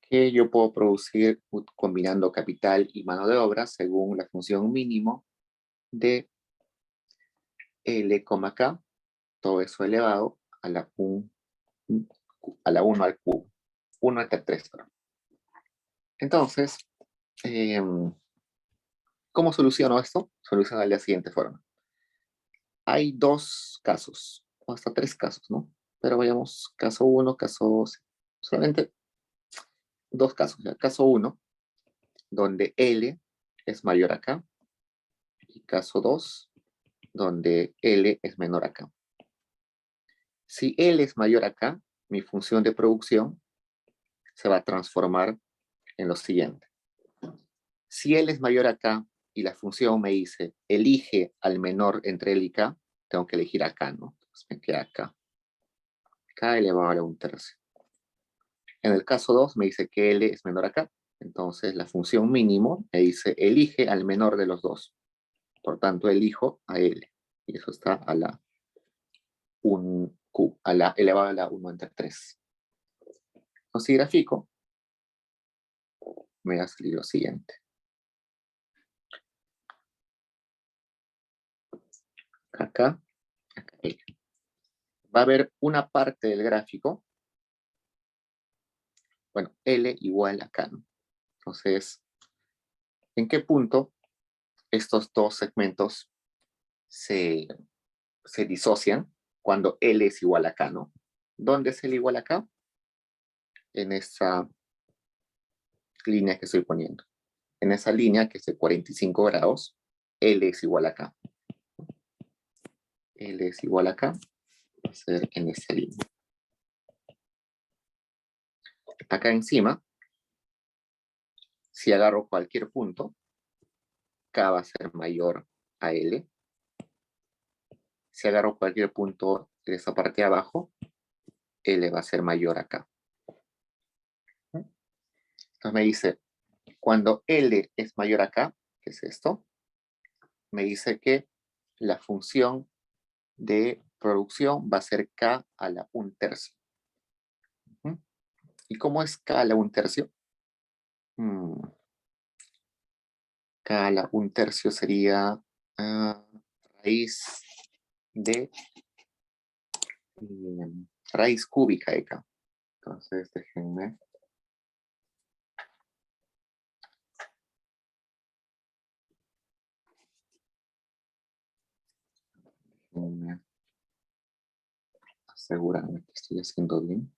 que yo puedo producir combinando capital y mano de obra según la función mínimo de L, K, todo eso elevado a la 1 al cubo, 1 entre 3. Entonces, ¿cómo soluciono esto? Soluciono de la siguiente forma. Hay 2 casos, o hasta 3 casos, ¿no? Pero vayamos caso 1, caso 2, solamente 2 casos. ¿Ya? Caso 1, donde L es mayor a K, y caso 2, donde L es menor a K. Si L es mayor a K, mi función de producción se va a transformar en lo siguiente. Si L es mayor a K y la función me dice elige al menor entre L y K, tengo que elegir a K, ¿no? Entonces me queda K. K elevado a la 1/3. En el caso 2 me dice que L es menor a K. Entonces la función mínimo me dice elige al menor de los dos. Por tanto, elijo a L. Y eso está a la 1Q, a la elevado a la 1/3. Si grafico, me va a salir lo siguiente. Acá, va a haber una parte del gráfico, bueno, L igual a K, ¿no? Entonces, ¿en qué punto estos dos segmentos se disocian? Cuando L es igual a K, ¿no? ¿Dónde es L igual a K? En esa línea que estoy poniendo. En esa línea que es de 45 grados, L es igual a K. L es igual a K. Va a ser en esta línea. Acá encima, si agarro cualquier punto, K va a ser mayor a L. Si agarro cualquier punto de esa parte de abajo, L va a ser mayor a K. Entonces me dice, cuando L es mayor a K, que es esto, me dice que la función de producción va a ser K a la 1/3. ¿Y cómo es K a la 1/3? K a la 1/3 sería raíz de raíz cúbica de K. Entonces, déjenme. Asegurarme que estoy haciendo bien.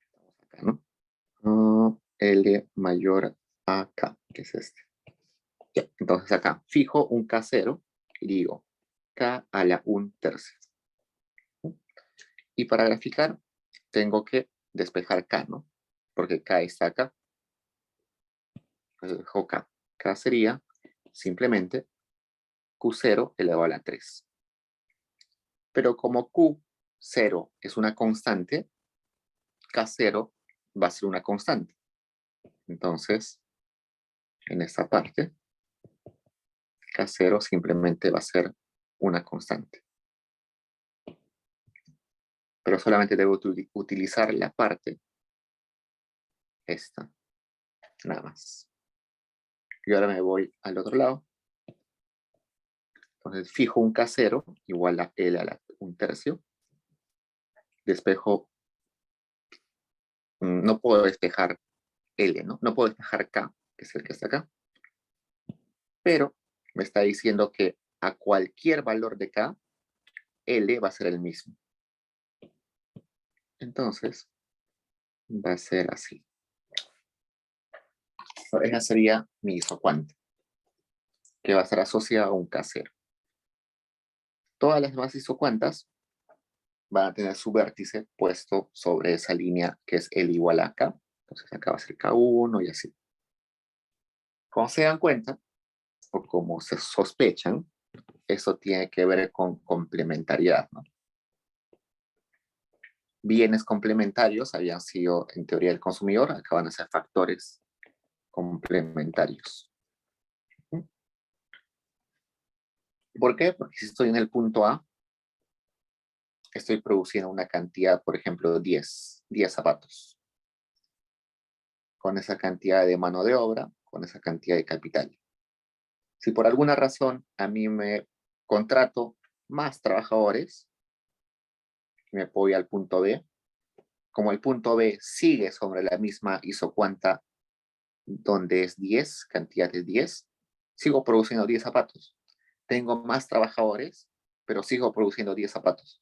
Estamos acá, ¿no? L mayor a K, que es este. Ya, entonces acá, fijo un K0 y digo K a la 1/3. Y para graficar, tengo que despejar K, ¿no? Porque K está acá. Entonces dejo K. K sería simplemente Q0 elevado a la 3. Pero como Q0 es una constante, K0 va a ser una constante. Entonces, en esta parte, K0 simplemente va a ser una constante. Pero solamente debo utilizar la parte, esta, nada más. Y ahora me voy al otro lado. Entonces fijo un K0 igual a L a la 1/3. Despejo, no puedo despejar L, ¿no? No puedo despejar K, que es el que está acá. Pero me está diciendo que a cualquier valor de K, L va a ser el mismo. Entonces, va a ser así. Esa sería mi isocuanta, que va a estar asociada a un K0. Todas las demás isocuantas van a tener su vértice puesto sobre esa línea que es L igual a K. Entonces acá va a ser K1 y así. Como se dan cuenta, o como se sospechan, eso tiene que ver con complementariedad, ¿no? Bienes complementarios habían sido, en teoría del consumidor, acá van a ser factores complementarios. ¿Por qué? Porque si estoy en el punto A, estoy produciendo una cantidad, por ejemplo, 10 zapatos. Con esa cantidad de mano de obra, con esa cantidad de capital. Si por alguna razón a mí me contrato más trabajadores, me voy al punto B, como el punto B sigue sobre la misma isocuanta donde es 10, cantidad de 10, sigo produciendo 10 zapatos. Tengo más trabajadores, pero sigo produciendo 10 zapatos.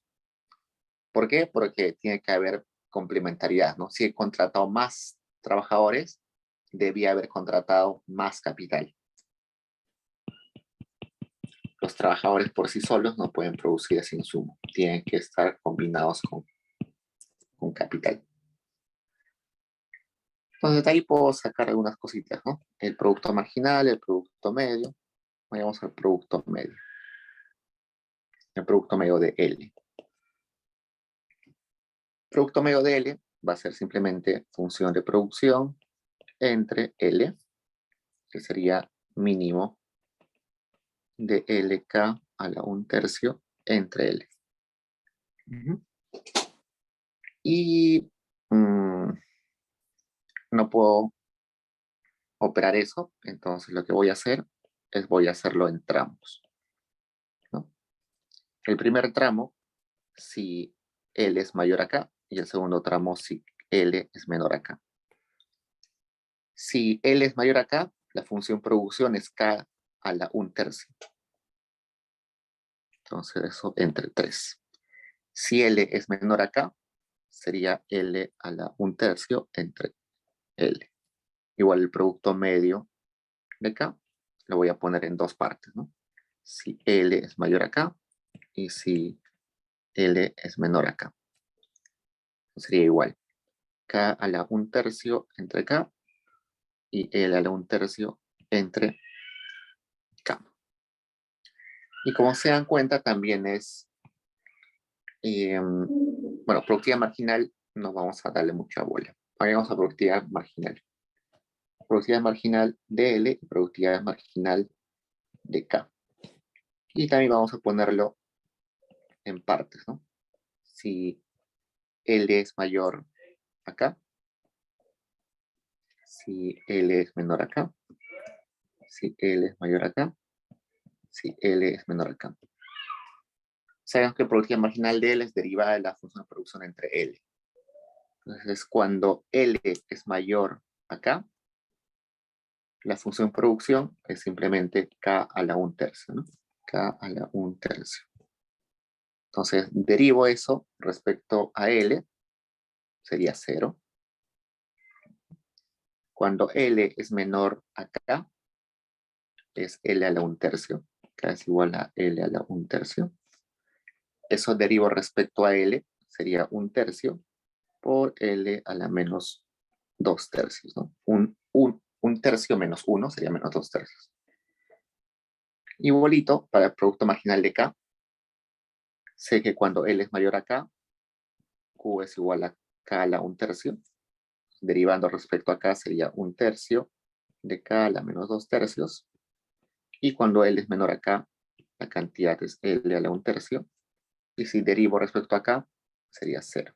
¿Por qué? Porque tiene que haber complementariedad, ¿no? Si he contratado más trabajadores, debía haber contratado más capital. Los trabajadores por sí solos no pueden producir ese insumo. Tienen que estar combinados con capital. Entonces de ahí puedo sacar algunas cositas, ¿no? El producto marginal, el producto medio. Vayamos al producto medio. El producto medio de L. El producto medio de L va a ser simplemente función de producción entre L, que sería mínimo de LK a la 1/3 entre L. Y no puedo operar eso, entonces lo que voy a hacer es voy a hacerlo en tramos, ¿no? El primer tramo, si L es mayor acá, y el segundo tramo, si L es menor acá. Si L es mayor acá, la función producción es K a la 1/3. Entonces eso entre 3. Si L es menor acá, sería L a la 1/3 entre L. Igual el producto medio de acá, lo voy a poner en dos partes, ¿no? Si L es mayor acá y si L es menor acá. Sería igual. K a la 1/3 entre K y L a la 1/3 entre K. Y como se dan cuenta, también es, bueno, productividad marginal no vamos a darle mucha bola. Ahora vamos a productividad marginal. Productividad marginal de L y productividad marginal de K. Y también vamos a ponerlo en partes, ¿no? Si L es mayor acá, si L es menor acá, si L es mayor acá, si L es menor acá. Sabemos que la productividad marginal de L es derivada de la función de producción entre L. Entonces, cuando L es mayor acá, la función producción es simplemente K a la 1/3, ¿no? K a la 1/3. Entonces, derivo eso respecto a L, sería 0. Cuando L es menor acá, es L a la 1/3. K es igual a L a la 1/3. Eso derivo respecto a L, sería 1/3 por L a la menos 2/3, ¿no? Un tercio menos 1 sería menos 2/3. Igualito para el producto marginal de K, sé que cuando L es mayor a K, Q es igual a K a la 1/3. Derivando respecto a K sería 1/3 de K a la menos 2/3. Y cuando L es menor a K, la cantidad es L a la 1/3. Y si derivo respecto a K, sería 0.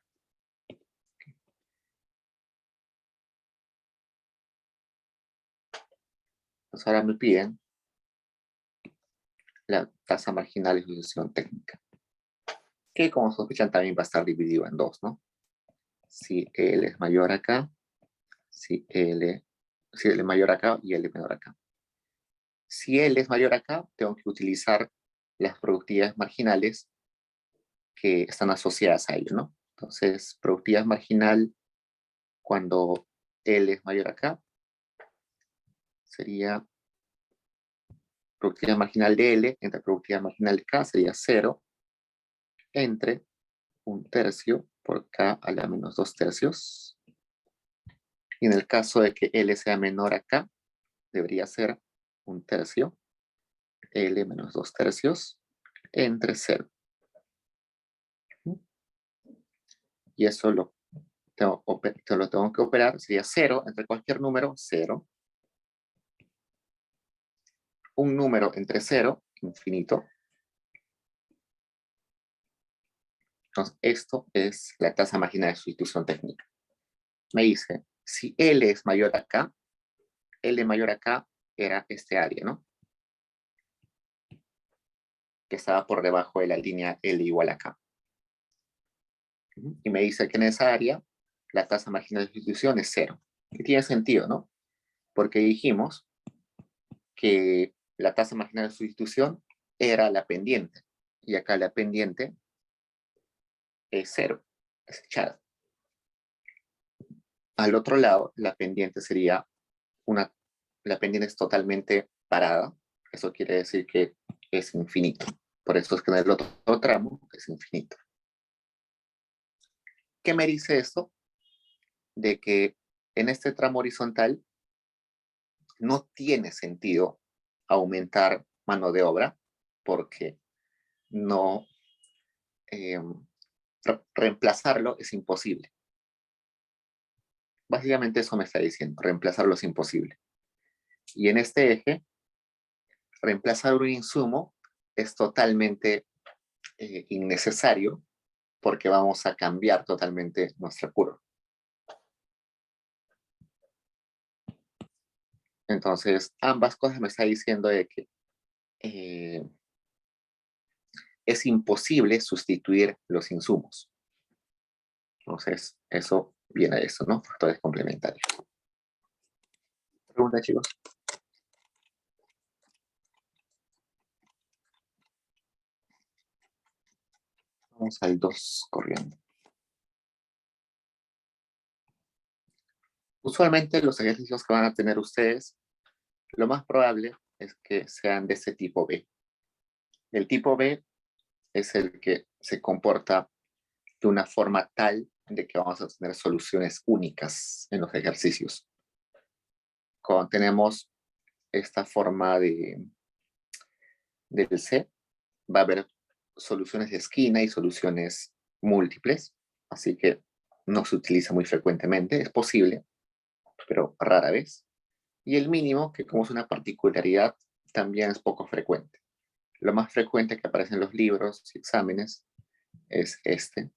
Pues ahora me piden la tasa marginal de sucesión técnica, que como sospechan también va a estar dividido en dos, ¿no? Si L es mayor acá, si L es mayor acá y L es menor acá. Si L es mayor acá, tengo que utilizar las productividades marginales que están asociadas a ello, ¿no? Entonces, productividad marginal cuando L es mayor acá sería productividad marginal de L entre productividad marginal de K sería 0 entre 1/3 por K a la menos 2/3. Y en el caso de que L sea menor a K, debería ser 1/3 L menos 2/3 entre 0. Y eso lo tengo que operar, sería 0 entre cualquier número, 0. Un número entre 0, infinito. Entonces, esto es la tasa marginal de sustitución técnica. Me dice, si L es mayor a K, L mayor a K era este área, ¿no? Que estaba por debajo de la línea L igual a K. Y me dice que en esa área la tasa marginal de sustitución es 0. Y tiene sentido, ¿no? Porque dijimos que la tasa marginal de sustitución era la pendiente. Y acá la pendiente es 0, es echada. Al otro lado, la pendiente sería la pendiente es totalmente parada. Eso quiere decir que es infinito. Por eso es que en el otro tramo es infinito. ¿Qué me dice esto? De que en este tramo horizontal no tiene sentido aumentar mano de obra porque no reemplazarlo es imposible. Básicamente eso me está diciendo, reemplazarlo es imposible. Y en este eje, reemplazar un insumo es totalmente innecesario porque vamos a cambiar totalmente nuestra curva. Entonces, ambas cosas me está diciendo de que es imposible sustituir los insumos. Entonces, eso viene de eso, ¿no? Factores complementarios. ¿Pregunta, chicos? Vamos al 2 corriendo. Usualmente los ejercicios que van a tener ustedes, lo más probable es que sean de ese tipo B. El tipo B es el que se comporta de una forma tal de que vamos a tener soluciones únicas en los ejercicios. Cuando tenemos esta forma del C, va a haber soluciones de esquina y soluciones múltiples, así que no se utiliza muy frecuentemente, es posible, pero rara vez. Y el mínimo, que como es una particularidad, también es poco frecuente. Lo más frecuente que aparece en los libros y exámenes es este,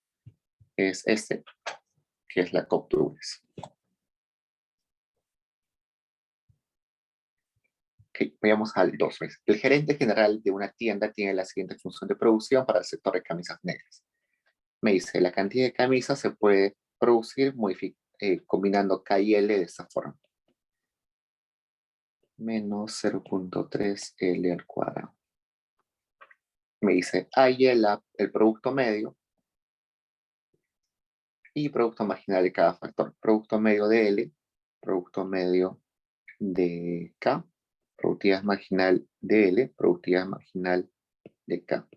que es la COP-Douglas. Okay, vayamos al 2. El gerente general de una tienda tiene la siguiente función de producción para el sector de camisas negras. Me dice, la cantidad de camisas se puede producir combinando K y L de esta forma. Menos 0.3 L al cuadrado. Me dice, A y el producto medio y producto marginal de cada factor. Producto medio de L, producto medio de K, productividad marginal de L, productividad marginal de K.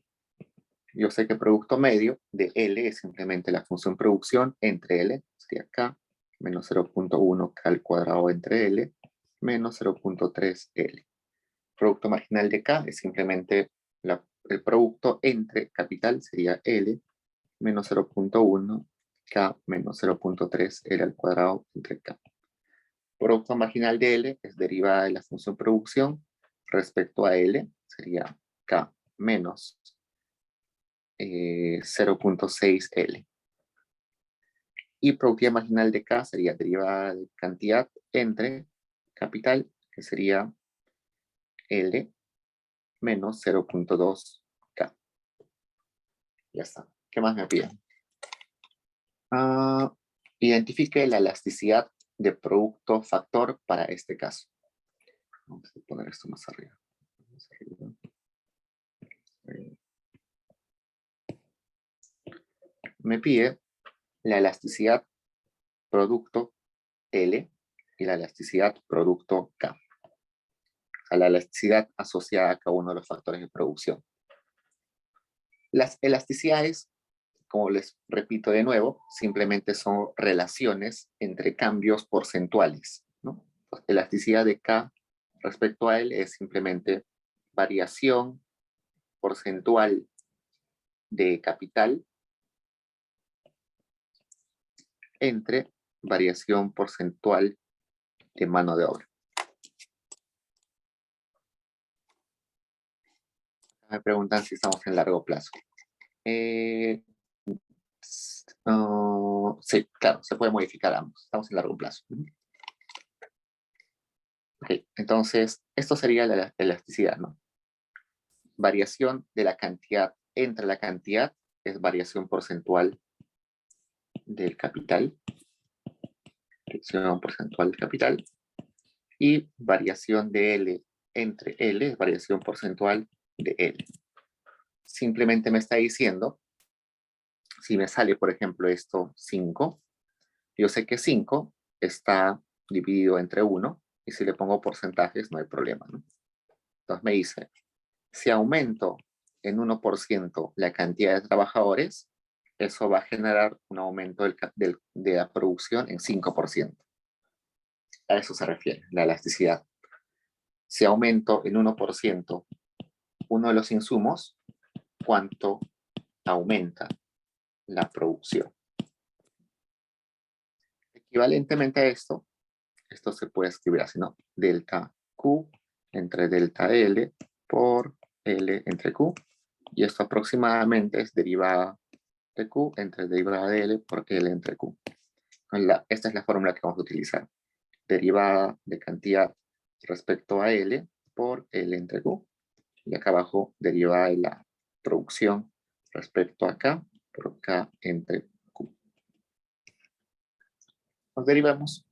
Yo sé que producto medio de L es simplemente la función producción entre L, sería K, menos 0.1 K al cuadrado entre L, menos 0.3 L. Producto marginal de K es simplemente el producto entre capital, sería L, menos 0.1 K menos 0.3 L al cuadrado entre K. Producto marginal de L es derivada de la función producción respecto a L, sería K menos 0.6 L. Y productividad marginal de K sería derivada de cantidad entre capital, que sería L menos 0.2 K. Ya está. ¿Qué más me piden? Identifique la elasticidad de producto factor para este caso. Vamos a poner esto más arriba. Me pide la elasticidad producto L y la elasticidad producto K. O sea, la elasticidad asociada a cada uno de los factores de producción. Las elasticidades, como les repito de nuevo, simplemente son relaciones entre cambios porcentuales, ¿no? Elasticidad de K respecto a L es simplemente variación porcentual de capital entre variación porcentual de mano de obra. Me preguntan si estamos en largo plazo. Sí, claro, se puede modificar ambos. Estamos en largo plazo. Okay, entonces, esto sería la elasticidad, ¿no? Variación de la cantidad entre la cantidad es variación porcentual del capital. Variación porcentual del capital. Y variación de L entre L es variación porcentual de L. Simplemente me está diciendo, si me sale, por ejemplo, esto 5, yo sé que 5 está dividido entre 1, y si le pongo porcentajes no hay problema, ¿no? Entonces me dice, si aumento en 1% la cantidad de trabajadores, eso va a generar un aumento de la producción en 5%. A eso se refiere, la elasticidad. Si aumento en 1% uno de los insumos, ¿cuánto aumenta la producción? Equivalentemente a esto se puede escribir así, ¿no? Delta Q entre delta L por L entre Q. Y esto aproximadamente es derivada de Q entre derivada de L por L entre Q. Esta es la fórmula que vamos a utilizar. Derivada de cantidad respecto a L por L entre Q. Y acá abajo derivada de la producción respecto a K por K entre Q. Nos derivamos.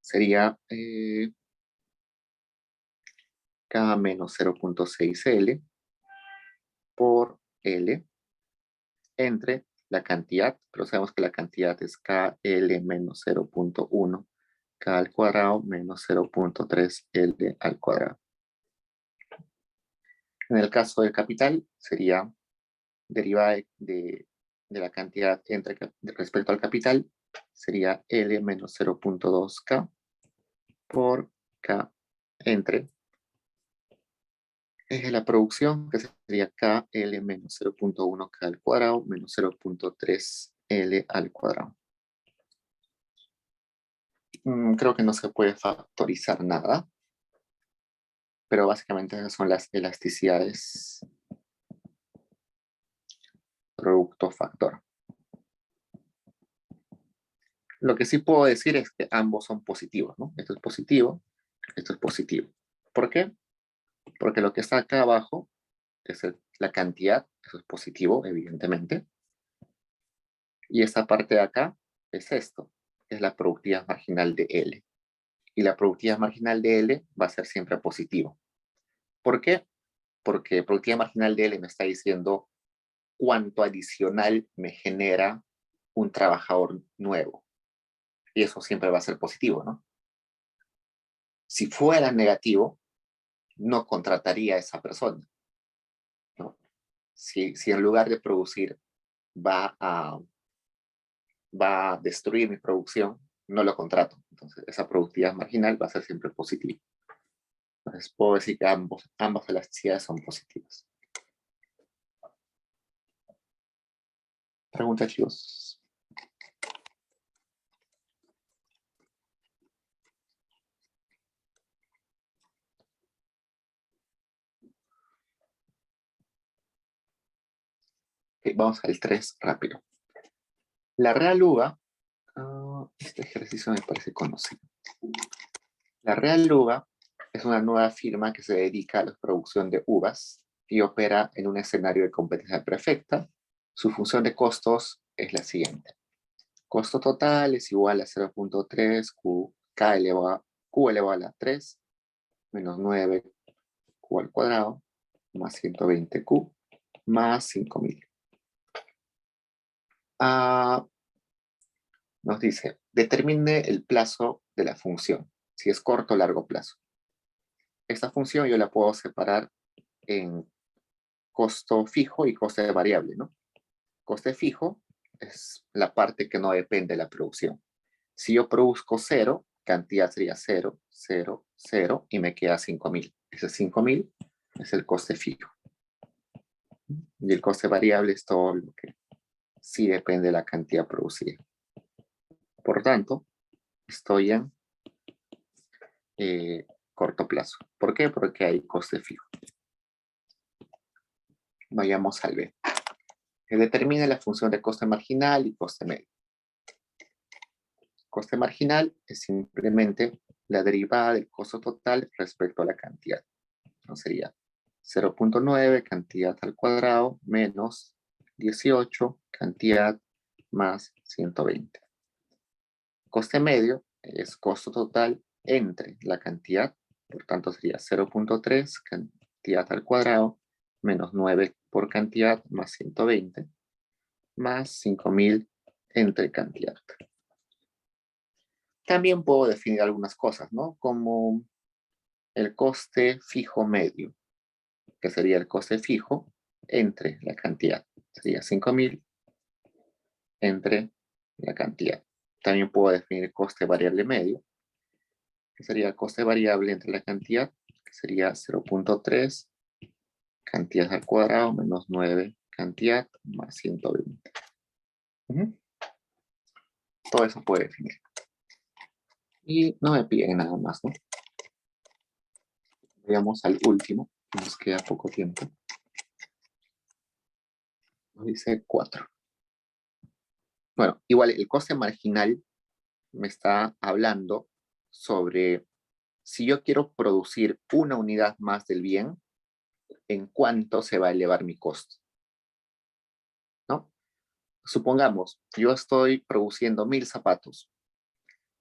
Sería K menos 0.6 L por L entre la cantidad, pero sabemos que la cantidad es KL menos 0.1 K al cuadrado menos 0.3 L al cuadrado. En el caso del capital, sería derivada de la cantidad respecto al capital, sería L menos 0.2K por K entre la producción, que sería KL menos 0.1K al cuadrado menos 0.3 L al cuadrado. Creo que no se puede factorizar nada, pero básicamente esas son las elasticidades producto-factor. Lo que sí puedo decir es que ambos son positivos, ¿no? Esto es positivo, esto es positivo. ¿Por qué? Porque lo que está acá abajo es la cantidad, eso es positivo, evidentemente. Y esta parte de acá es esto, es la productividad marginal de L. Y la productividad marginal de L va a ser siempre positivo. ¿Por qué? Porque productividad marginal de L me está diciendo cuánto adicional me genera un trabajador nuevo. Y eso siempre va a ser positivo, ¿no? Si fuera negativo, no contrataría a esa persona, ¿no? Si en lugar de producir va a destruir mi producción, no lo contrato. Entonces, esa productividad marginal va a ser siempre positiva. Entonces, puedo decir que ambas elasticidades son positivas. Pregunta, chicos. Okay, vamos al 3 rápido. La Real Uva, este ejercicio me parece conocido. La Real Uva es una nueva firma que se dedica a la producción de uvas y opera en un escenario de competencia perfecta. Su función de costos es la siguiente. Costo total es igual a 0.3 Q elevado a la 3 menos 9 Q al cuadrado más 120 Q más 5000. Nos dice, determine el plazo de la función, si es corto o largo plazo. Esta función yo la puedo separar en costo fijo y coste variable, ¿no? Coste fijo es la parte que no depende de la producción. Si yo produzco 0, cantidad sería 0, 0, 0 y me queda 5000. Ese 5000 es el coste fijo. Y el coste variable es todo lo que sí depende de la cantidad producida. Por tanto, estoy en corto plazo. ¿Por qué? Porque hay coste fijo. Vayamos al B. Que determina la función de coste marginal y coste medio. Coste marginal es simplemente la derivada del costo total respecto a la cantidad. Entonces sería 0.9 cantidad al cuadrado menos 18 cantidad más 120. Coste medio es costo total entre la cantidad, por tanto sería 0.3 cantidad al cuadrado menos 9 por cantidad más 120 más 5000 entre cantidad. También puedo definir algunas cosas, ¿no? Como el coste fijo medio, que sería el coste fijo entre la cantidad. Sería 5000 entre la cantidad. También puedo definir coste variable medio, que sería el coste variable entre la cantidad, que sería 0.3 cantidad al cuadrado menos 9 cantidad más 120. Todo eso puede definir. Y no me piden nada más, ¿no? Vayamos al último, nos queda poco tiempo. Nos dice 4. Bueno, igual el coste marginal me está hablando sobre si yo quiero producir una unidad más del bien, ¿en cuánto se va a elevar mi costo? ¿No? Supongamos, yo estoy produciendo 1000 zapatos.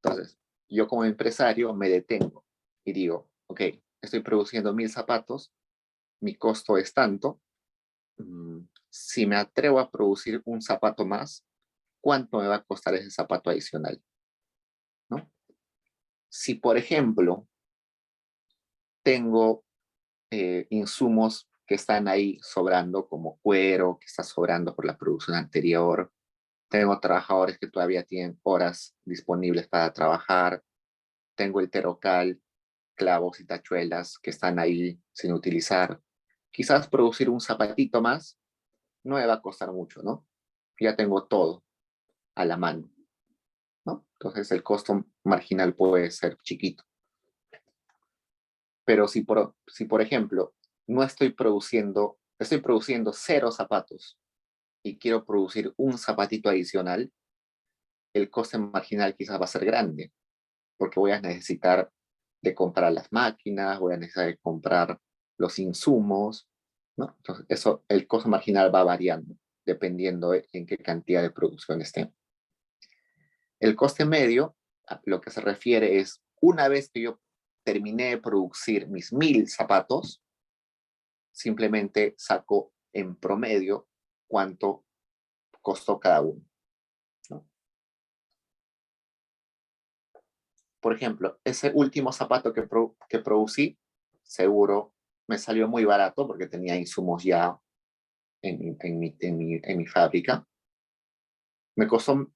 Entonces, yo como empresario me detengo y digo, ok, estoy produciendo 1000 zapatos, mi costo es tanto. Si me atrevo a producir un zapato más, ¿cuánto me va a costar ese zapato adicional? ¿No? Si, por ejemplo, tengo insumos que están ahí sobrando, como cuero, que está sobrando por la producción anterior, tengo trabajadores que todavía tienen horas disponibles para trabajar, tengo el terocal, clavos y tachuelas que están ahí sin utilizar. Quizás producir un zapatito más no me va a costar mucho, ¿no? Ya tengo todo a la mano, ¿no? Entonces el costo marginal puede ser chiquito. Pero si por ejemplo, no estoy produciendo 0 zapatos y quiero producir un zapatito adicional, el coste marginal quizás va a ser grande, porque voy a necesitar de comprar las máquinas, voy a necesitar de comprar los insumos, ¿no? Entonces, el costo marginal va variando, dependiendo en qué cantidad de producción esté. El coste medio, a lo que se refiere es, una vez que yo terminé de producir mis 1000 zapatos, simplemente saco en promedio cuánto costó cada uno, ¿no? Por ejemplo, ese último zapato que producí, seguro me salió muy barato porque tenía insumos ya en mi fábrica. Me costó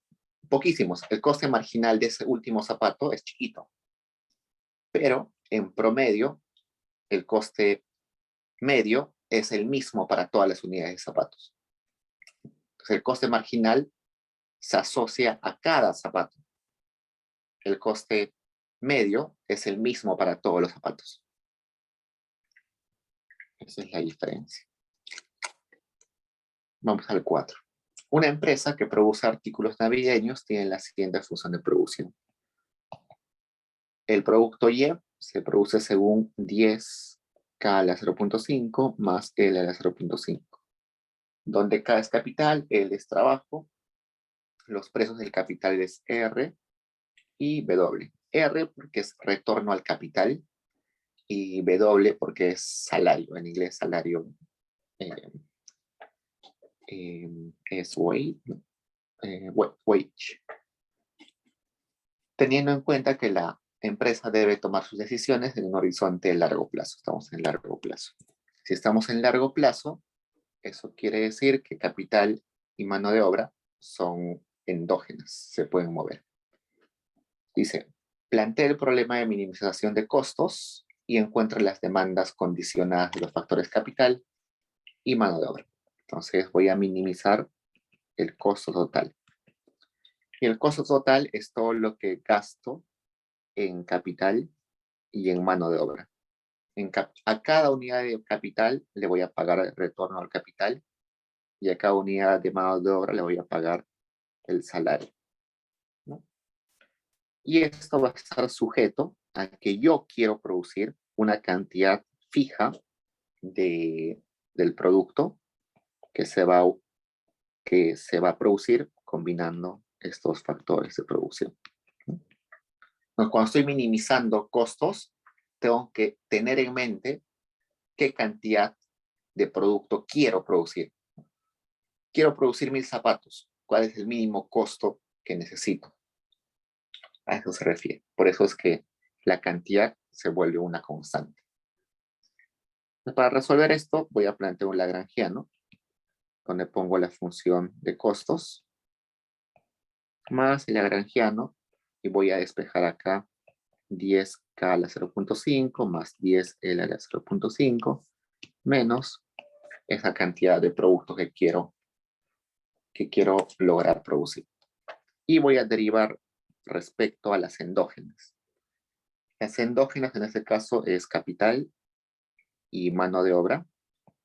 poquísimos. El coste marginal de ese último zapato es chiquito, pero en promedio el coste medio es el mismo para todas las unidades de zapatos. Entonces, el coste marginal se asocia a cada zapato. El coste medio es el mismo para todos los zapatos. Esa es la diferencia. Vamos al 4. Una empresa que produce artículos navideños tiene la siguiente función de producción. El producto Y se produce según 10K a la 0.5 más L a la 0.5, donde K es capital, L es trabajo, los precios del capital es R y W. R porque es retorno al capital y W porque es salario, en inglés salario eh, es wage. Teniendo en cuenta que la empresa debe tomar sus decisiones en un horizonte de largo plazo. Estamos en largo plazo. Si estamos en largo plazo, eso quiere decir que capital y mano de obra son endógenas, se pueden mover. Dice, plantea el problema de minimización de costos y encuentra las demandas condicionadas de los factores capital y mano de obra. Entonces voy a minimizar el costo total. Y el costo total es todo lo que gasto en capital y en mano de obra. A cada unidad de capital le voy a pagar el retorno al capital y a cada unidad de mano de obra le voy a pagar el salario, ¿no? Y esto va a estar sujeto a que yo quiero producir una cantidad fija del producto que se va a producir combinando estos factores de producción. Entonces, cuando estoy minimizando costos, tengo que tener en mente qué cantidad de producto quiero producir. Quiero producir 1000 zapatos. ¿Cuál es el mínimo costo que necesito? A eso se refiere. Por eso es que la cantidad se vuelve una constante. Para resolver esto, voy a plantear un lagrangiano, donde pongo la función de costos más el lagrangiano, y voy a despejar acá 10K a la 0.5 más 10L a la 0.5 menos esa cantidad de productos que quiero lograr producir. Y voy a derivar respecto a las endógenas. Las endógenas en este caso es capital y mano de obra,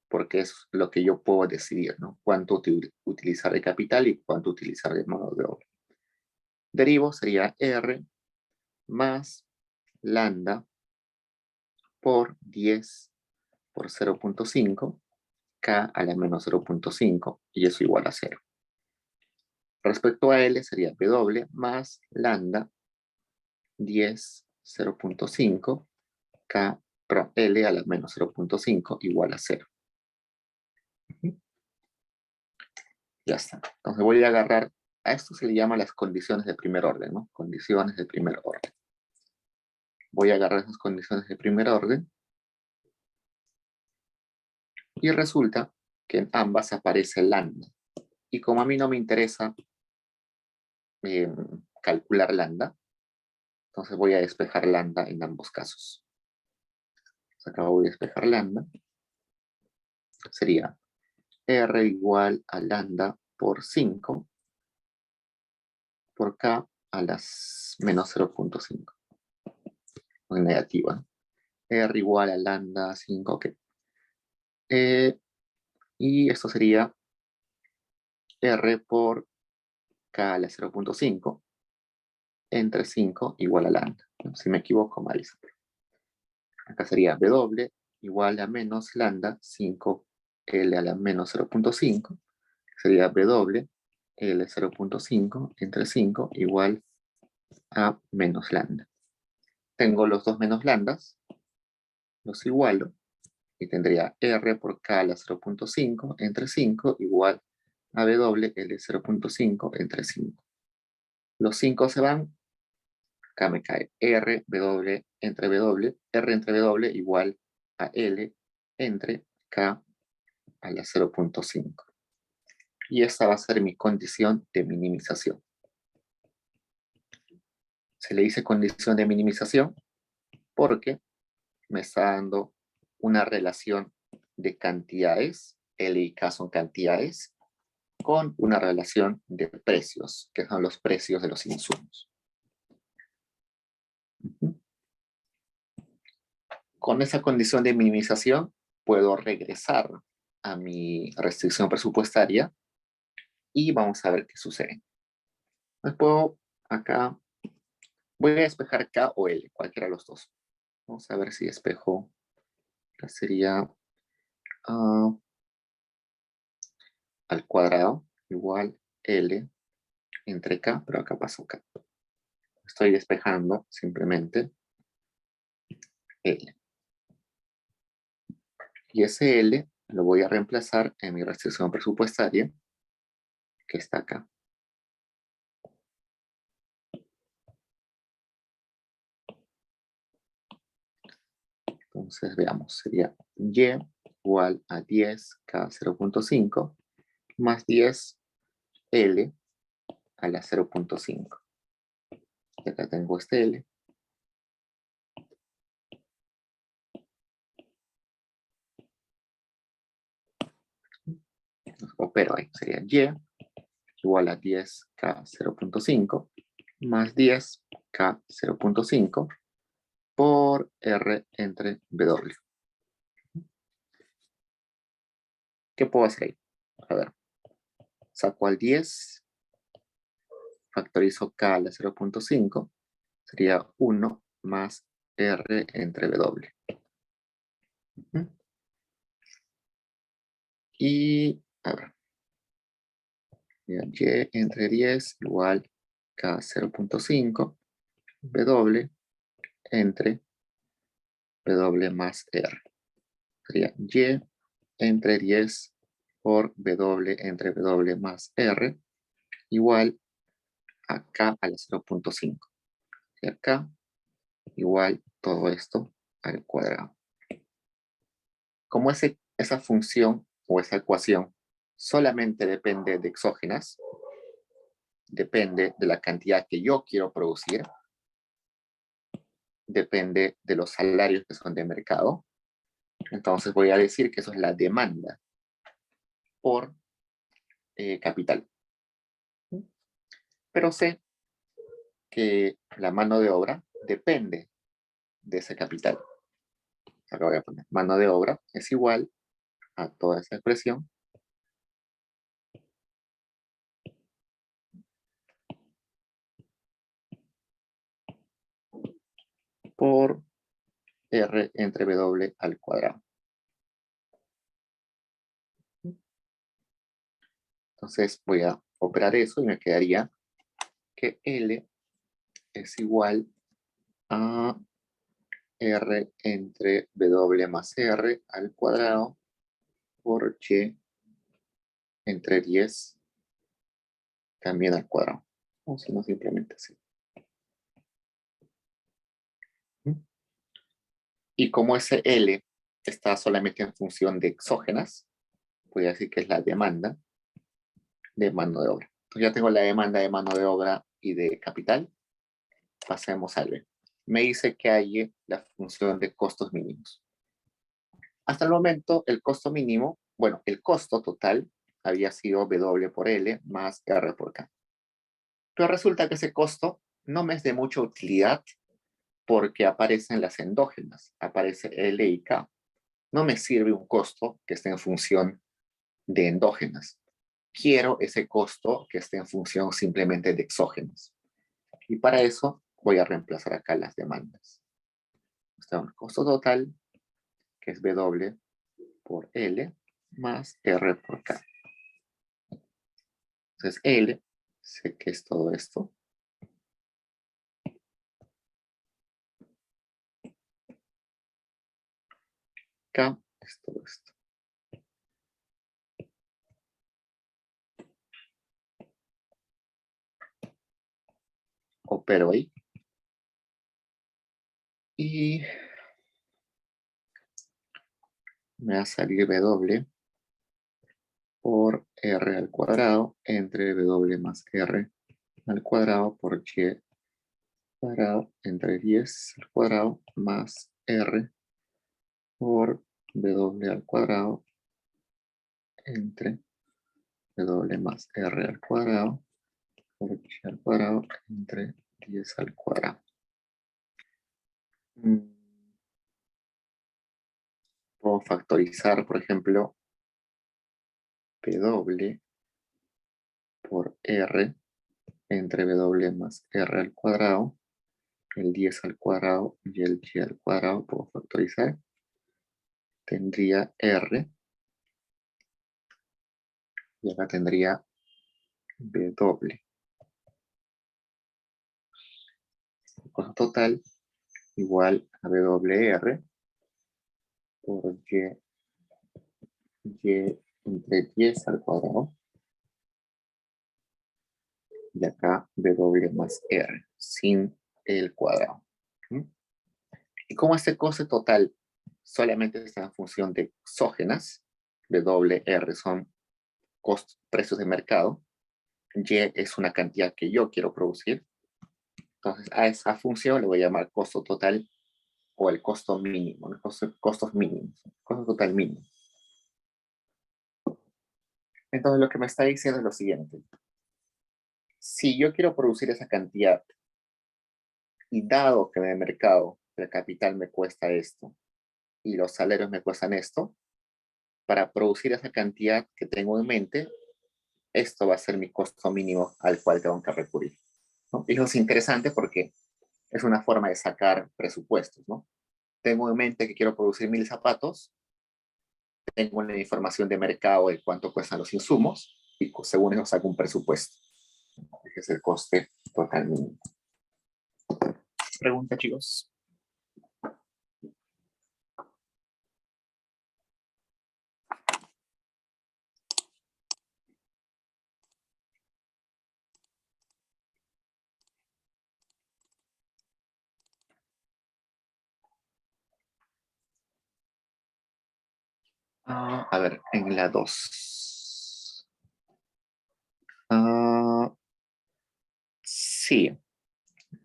porque es lo que yo puedo decidir, ¿no? Cuánto utilizar de capital y cuánto utilizar de mano de obra. Derivo sería R más lambda por 10 por 0.5, K a la menos 0.5, y eso igual a 0. Respecto a L sería W más lambda 10, 0.5, K, perdón, L a la menos 0.5 igual a 0. Ya está. Entonces voy a agarrar, a esto se le llama las condiciones de primer orden, ¿no? Condiciones de primer orden. voy a agarrar esas condiciones de primer orden y resulta que en ambas aparece lambda. Y como a mí no me interesa calcular lambda, entonces voy a despejar lambda en ambos casos. Entonces acá voy a despejar lambda. Sería R igual a lambda por 5 por K a las menos 0.5. En negativa. R igual a lambda 5, ok. Y esto sería R por K a la 0.5 entre 5 igual a lambda. Si me equivoco, mal. Acá sería W igual a menos lambda 5L a la menos 0.5. Sería W L 0.5 entre 5 igual a menos lambda. Tengo los dos menos lambdas, los igualo, y tendría R por K a la 0.5 entre 5 igual a W L 0.5 entre 5. Los 5 se van, acá me cae R, W entre W, R entre W igual a L entre K a la 0.5. Y esta va a ser mi condición de minimización. Se le dice condición de minimización porque me está dando una relación de cantidades, L y K son cantidades, con una relación de precios, que son los precios de los insumos. Con esa condición de minimización, puedo regresar a mi restricción presupuestaria y vamos a ver qué sucede. Entonces puedo acá, voy a despejar K o L, cualquiera de los dos. Vamos a ver si despejo, acá sería al cuadrado igual L entre K, pero acá pasó K. Estoy despejando simplemente L. Y ese L lo voy a reemplazar en mi restricción presupuestaria, que está acá. Entonces veamos, sería Y igual a 10K 0.5 más 10L a la 0.5. Y acá tengo este L. Opero ahí, sería Y igual a 10K 0.5 más 10K 0.5 por R entre W. ¿Qué puedo hacer ahí? A ver, saco al 10, factorizo K a la 0.5, sería 1 más R entre W. Y, a ver, Y entre 10 igual K 0.5, W entre W más R. Sería Y entre 10 por W entre W más R igual a K a la 0.5. Y acá igual todo esto al cuadrado. Como esa función o esa ecuación solamente depende de exógenas, depende de la cantidad que yo quiero producir, depende de los salarios que son de mercado, entonces voy a decir que eso es la demanda por capital. Pero sé que la mano de obra depende de ese capital. Acá voy a poner mano de obra es igual a toda esa expresión por R entre W al cuadrado. Entonces voy a operar eso y me quedaría que L es igual a R entre W más R al cuadrado por Y entre 10 también al cuadrado. O si no, simplemente así. Y como ese L está solamente en función de exógenas, voy a decir que es la demanda de mano de obra. Entonces ya tengo la demanda de mano de obra y de capital. Pasemos al B. Me dice que hay la función de costos mínimos. Hasta el momento, el costo mínimo, bueno, el costo total había sido W por L más R por K. Pero resulta que ese costo no me es de mucha utilidad porque aparecen las endógenas, aparece L y K. No me sirve un costo que esté en función de endógenas. Quiero ese costo que esté en función simplemente de exógenas. Y para eso voy a reemplazar acá las demandas. Está el costo total, que es W por L, más R por K. Entonces L, sé que es todo esto. K es todo esto. Opero ahí. Y me va a salir W por R al cuadrado entre W más R al cuadrado por Y cuadrado entre 10 al cuadrado más R por W al cuadrado entre W más R al cuadrado por Y al cuadrado entre 10 al cuadrado. Puedo factorizar, por ejemplo, W por R entre W más R al cuadrado, el 10 al cuadrado y el Y al cuadrado. Puedo factorizar. Tendría R y acá tendría W. Costo total igual a WR por Y entre 10 al cuadrado y acá W más R sin el cuadrado. Y como este coste total solamente está en función de exógenas, WR son precios de mercado, Y es una cantidad que yo quiero producir, entonces a esa función le voy a llamar costo total o el costo mínimo, el costos mínimos, costo total mínimo. Entonces lo que me está diciendo es lo siguiente. Si yo quiero producir esa cantidad y dado que en el mercado el capital me cuesta esto y los salarios me cuestan esto, para producir esa cantidad que tengo en mente, esto va a ser mi costo mínimo al cual tengo que recurrir, ¿no? Y eso es interesante porque es una forma de sacar presupuestos, ¿no? Tengo en mente que quiero producir 1000 zapatos, tengo la información de mercado de cuánto cuestan los insumos y según eso saco un presupuesto. Ese es el coste total mínimo. Pregunta, chicos. A ver, en la 2. Sí,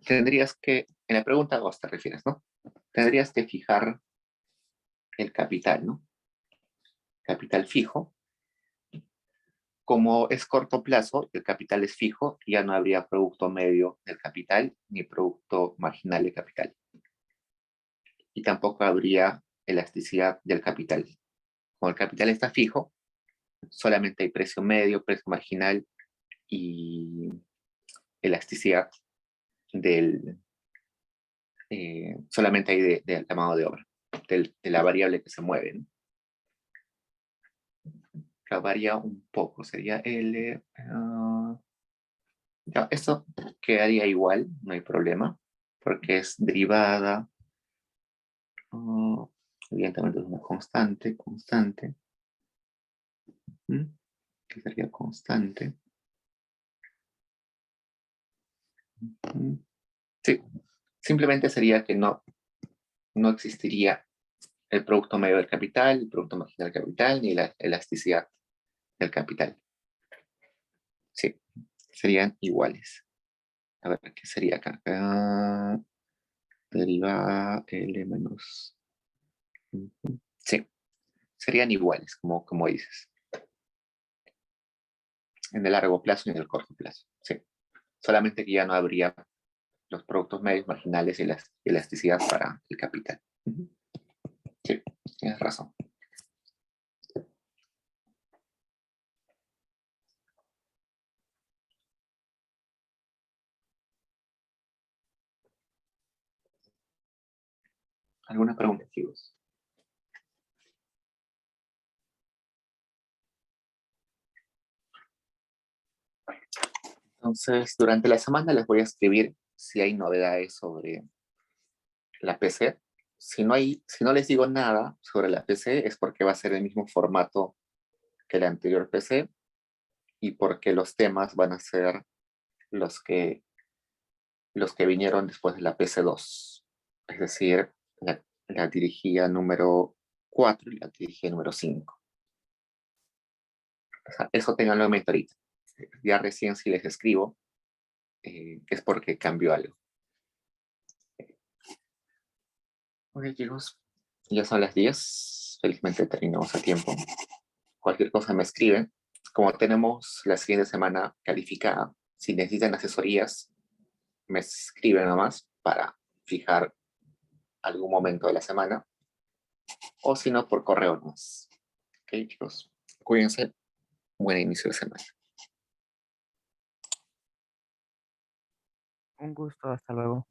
tendrías que, en la pregunta 2 te refieres, ¿no? Tendrías que fijar el capital, ¿no? Capital fijo. Como es corto plazo, el capital es fijo, ya no habría producto medio del capital ni producto marginal de capital. Y tampoco habría elasticidad del capital. Como el capital está fijo, solamente hay precio medio, precio marginal y elasticidad del, solamente hay de la mano de obra, de la variable que se mueve, ¿no? La varía un poco, sería L. Ya, esto quedaría igual, no hay problema, porque es derivada. Evidentemente es una constante, que sería constante. Sí, simplemente sería que no no existiría el producto medio del capital, el producto marginal del capital, ni la elasticidad del capital. Sí, serían iguales. A ver, ¿qué sería acá? Derivada L menos... Sí, serían iguales, como dices. En el largo plazo y en el corto plazo. Sí. Solamente que ya no habría los productos medios marginales y la elasticidad para el capital. Sí, tienes razón. ¿Alguna pregunta, chicos? Entonces, durante la semana les voy a escribir si hay novedades sobre la PC. Si no les digo nada sobre la PC, es porque va a ser el mismo formato que la anterior PC y porque los temas van a ser los que, los que vinieron después de la PC2. Es decir, la dirigía número 4 y la dirigía número 5. O sea, eso tenganlo en mente ahorita. Ya recién si les escribo, es porque cambió algo. Ok, chicos, ya son las 10. Felizmente terminamos a tiempo. Cualquier cosa me escriben. Como tenemos la siguiente semana calificada, si necesitan asesorías, me escriben nomás para fijar algún momento de la semana, o si no, por correo nomás. Ok, chicos, cuídense. Buen inicio de semana. Un gusto, hasta luego.